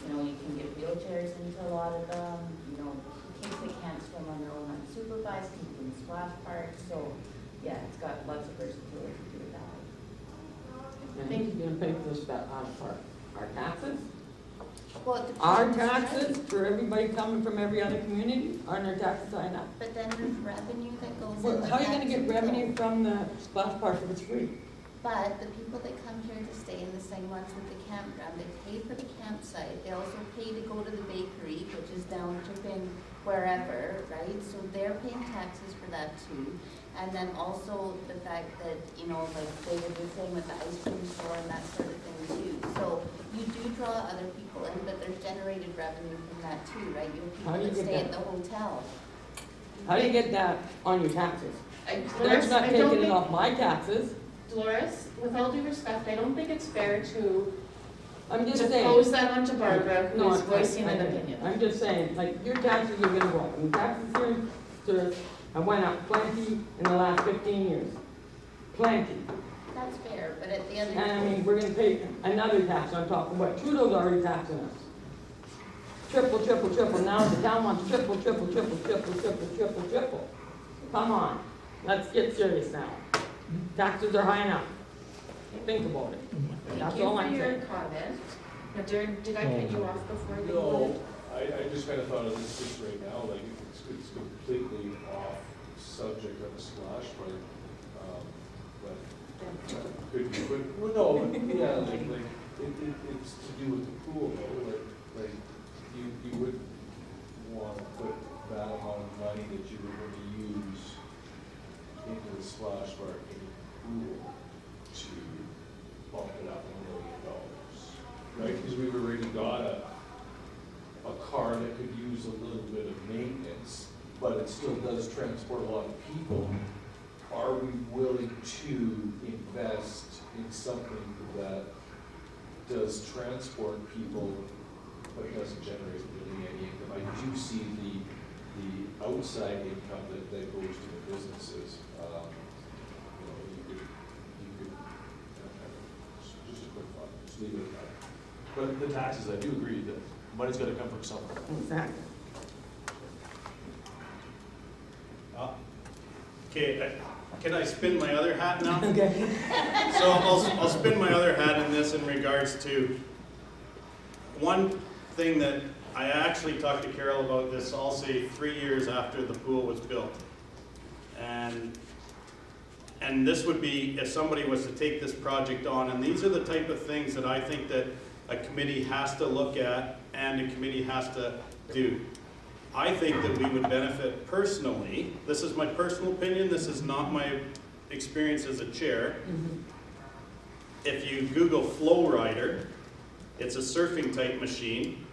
you know, you can get wheelchairs into a lot of them, you know, kids that can't swim on their own unsupervised can do the splash park, so, yeah, it's got lots of versatility to do it that way. And who's gonna pay for this part? Our taxes? Well, it depends, Our right? taxes for everybody coming from every other community, aren't our taxes high enough? But then there's revenue that goes in. Well, with how are you that gonna get too, revenue though. from the splash park if it's free? But the people that come here to stay in the same ones with the campground, they pay for the campsite, they also pay to go to the bakery, which is down Chipping, wherever, right? So they're paying taxes for that too. And then also the fact that, you know, like David was saying with the ice cream store and that sort of thing too. So you do draw other people in, but there's generated revenue from that too, right? You have How people do you that get stay at that? the hotel. How do you get that on your taxes? Dolores, That's not I don't taking it think- off my taxes. Dolores, with all due respect, I don't think it's fair to I'm just saying. pose that onto Barbara, No, who's I- voicing I- an opinion. I'm just saying, like, your taxes are gonna go up, and taxes here, sir, have went up plenty in the last 15 years. Plenty. That's fair, but at the end of the And I day, mean, we're gonna pay another tax on top of what Trudeau's already taxing us. Triple, triple, triple, now the town wants triple, triple, triple, triple, triple, triple, triple. Come on, let's get serious now. Taxes are high enough. Think about it. That's Thank all you I'm for your saying. comment. Now, Darren, did I cut you off before you? No, I just kind of thought of this just right now, like, it's completely off subject of a splash park. But well, no, but yeah, like, it's to do with the pool, though, like, you wouldn't want to put that amount of money that you were going to use into the splash park in the pool to bump it up $1 million, right? Because we've already got a car that could use a little bit of maintenance, but it still does transport a lot of people. Are we willing to invest in something that does transport people, but doesn't generate really any income? I do see the outside income that goes to the businesses. You know, you could, just a quick thought, just leave it at that. But the taxes, I do agree that money's gotta come from somewhere. Exactly. Okay, can I spin my other hat now? Okay. So I'll spin my other hat in this in regards to one thing that I actually talked to Carol about this, I'll say 3 years after the pool was built. And this would be if somebody was to take this project on, and these are the type of things that I think that a committee has to look at and a committee has to do. I think that we would benefit personally, this is my personal opinion, this is not my experience as a chair. If you Google Flow Rider, it's a surfing type machine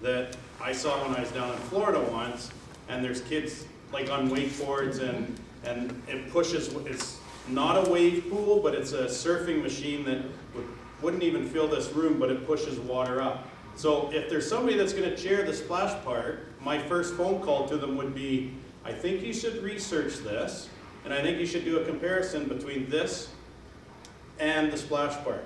that I saw when I was down in Florida once, and there's kids like on wakeboards and it pushes, it's not a wave pool, but it's a surfing machine that wouldn't even fill this room, but it pushes water up. So if there's somebody that's gonna chair the splash park, my first phone call to them would be, I think you should research this, and I think you should do a comparison between this and the splash park.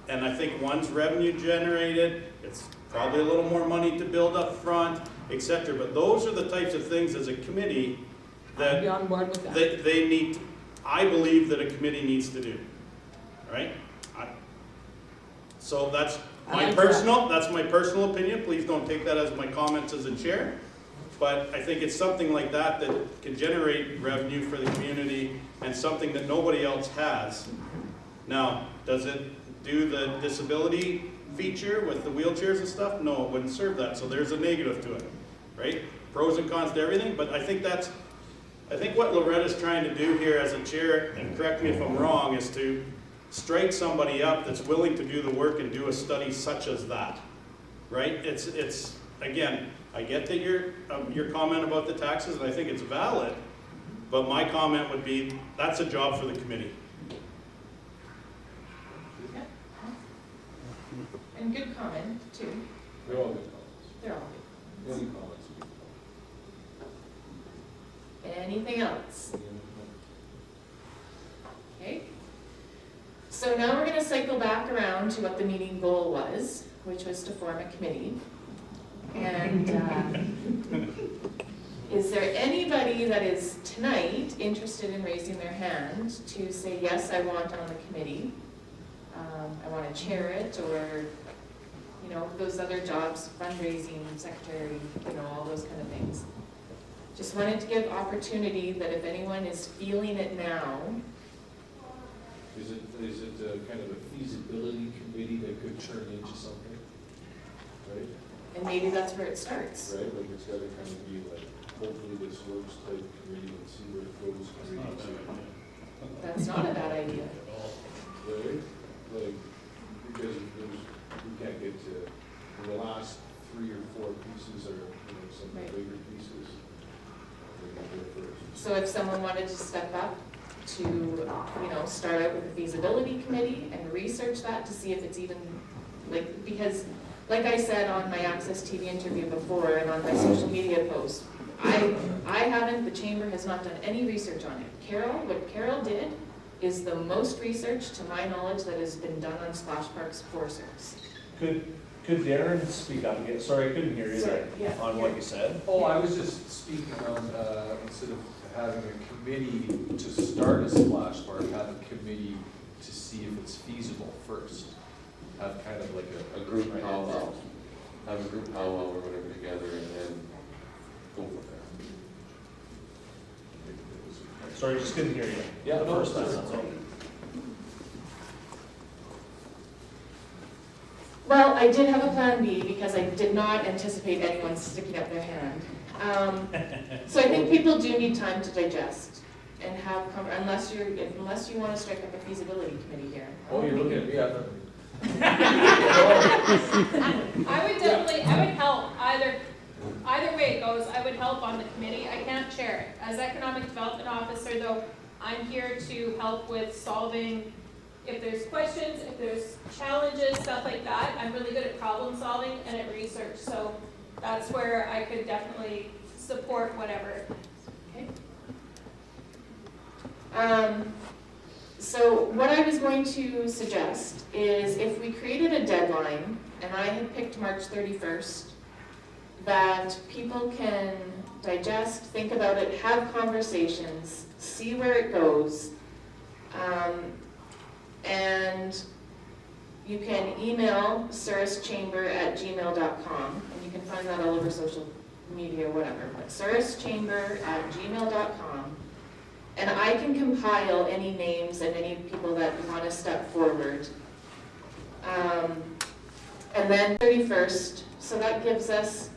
And I think one's revenue generated, it's probably a little more money to build up front, etc. But those are the types of things as a committee I'd be that on board with that. they need, I believe that a committee needs to do, right? So that's I like that's my personal opinion. Please don't take that as my comments as a chair. But I think it's something like that that can generate revenue for the community and something that nobody else has. Now, does it do the disability feature with the wheelchairs and stuff? No, it wouldn't serve that. So there's a negative to it, right? Pros and cons to everything, but I think what Loretta's trying to do here as a chair, and correct me if I'm wrong, is to strike somebody up that's willing to do the work and do a study such as that. right? It's, again, I get that your comment about the taxes, and I think it's valid, but my comment would be, that's a job for the committee. And good comment, too. They're all good comments. They're all good. Any comments? Anything else? Okay. So now we're gonna cycle back around to what the meeting goal was, which was to form a committee. And is there anybody that is tonight interested in raising their hand to say, yes, I want on the committee? I want to chair it, or, you know, those other jobs, fundraising, secretary, you know, all those kind of things. Just wanted to give opportunity that if anyone is feeling it now, Is it kind of a feasibility committee that could turn into something? Right? and maybe that's where it starts. Right, like it's gotta kind of be like, hopefully this works type committee and see where it goes. That's not a bad idea. Right? Like, because there's, we can't get to, the last 3 or 4 pieces are, you know, some of Right. the bigger pieces. They got there first. So if someone wanted to step up to, you know, start out with a feasibility committee and research that to see if it's even, like, because, like I said on my Access TV interview before and on my social media post, I haven't, the chamber has not done any research on it. What Carol did is the most research, to my knowledge, that has been done on splash parks for Souris. Could Darren speak up again? Sorry, I couldn't hear you Sorry, there yeah. on what you said. Oh, I was just speaking on, instead of having a committee to start a splash park, have a committee to see if it's feasible first. Have kind of like A group powwow, have a group powwow or whatever together and then go from there. Sorry, just couldn't hear you. Yeah, The no, first time, sure. that's all. Well, I did have a plan B because I did not anticipate anyone sticking up their hand. So I think people do need time to digest and have, unless you want to strike up a feasibility committee here. Oh, you're looking at me, I thought. I would help either way it goes, I would help on the committee. I can't chair it. As economic development officer though, I'm here to help with solving, if there's questions, if there's challenges, stuff like that. I'm really good at problem solving and at research, so that's where I could definitely support whatever. Okay. So what I was going to suggest is if we created a deadline, and I had picked March 31st, that people can digest, think about it, have conversations, see where it goes, and you can email sourischamber@gmail.com, and you can find that all over social media or whatever, but sourischamber@gmail.com. And I can compile any names and any people that want to step forward. And then 31st, so that gives us,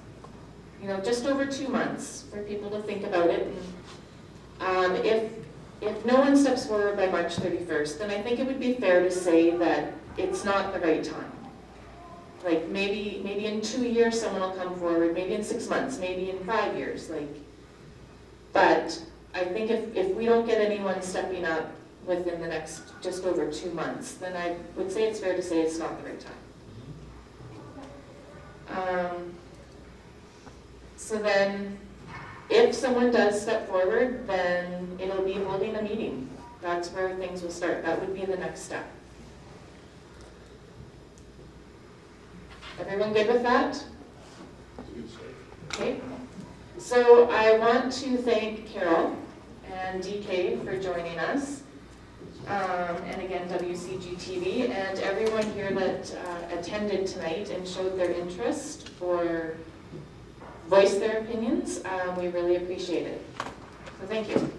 you know, just over 2 months for people to think about it. And if no one steps forward by March 31st, then I think it would be fair to say that it's not the right time. Like maybe in 2 years someone will come forward, maybe in 6 months, maybe in 5 years, but I think if we don't get anyone stepping up within the next just over 2 months, then I would say it's fair to say it's not the right time. So then, if someone does step forward, then it'll be holding a meeting. That's where things will start. That would be the next step. Everyone good with that? Okay. So I want to thank Carol and DK for joining us. And again, WCG TV and everyone here that attended tonight and showed their interest or voiced their opinions. We really appreciate it. So thank you.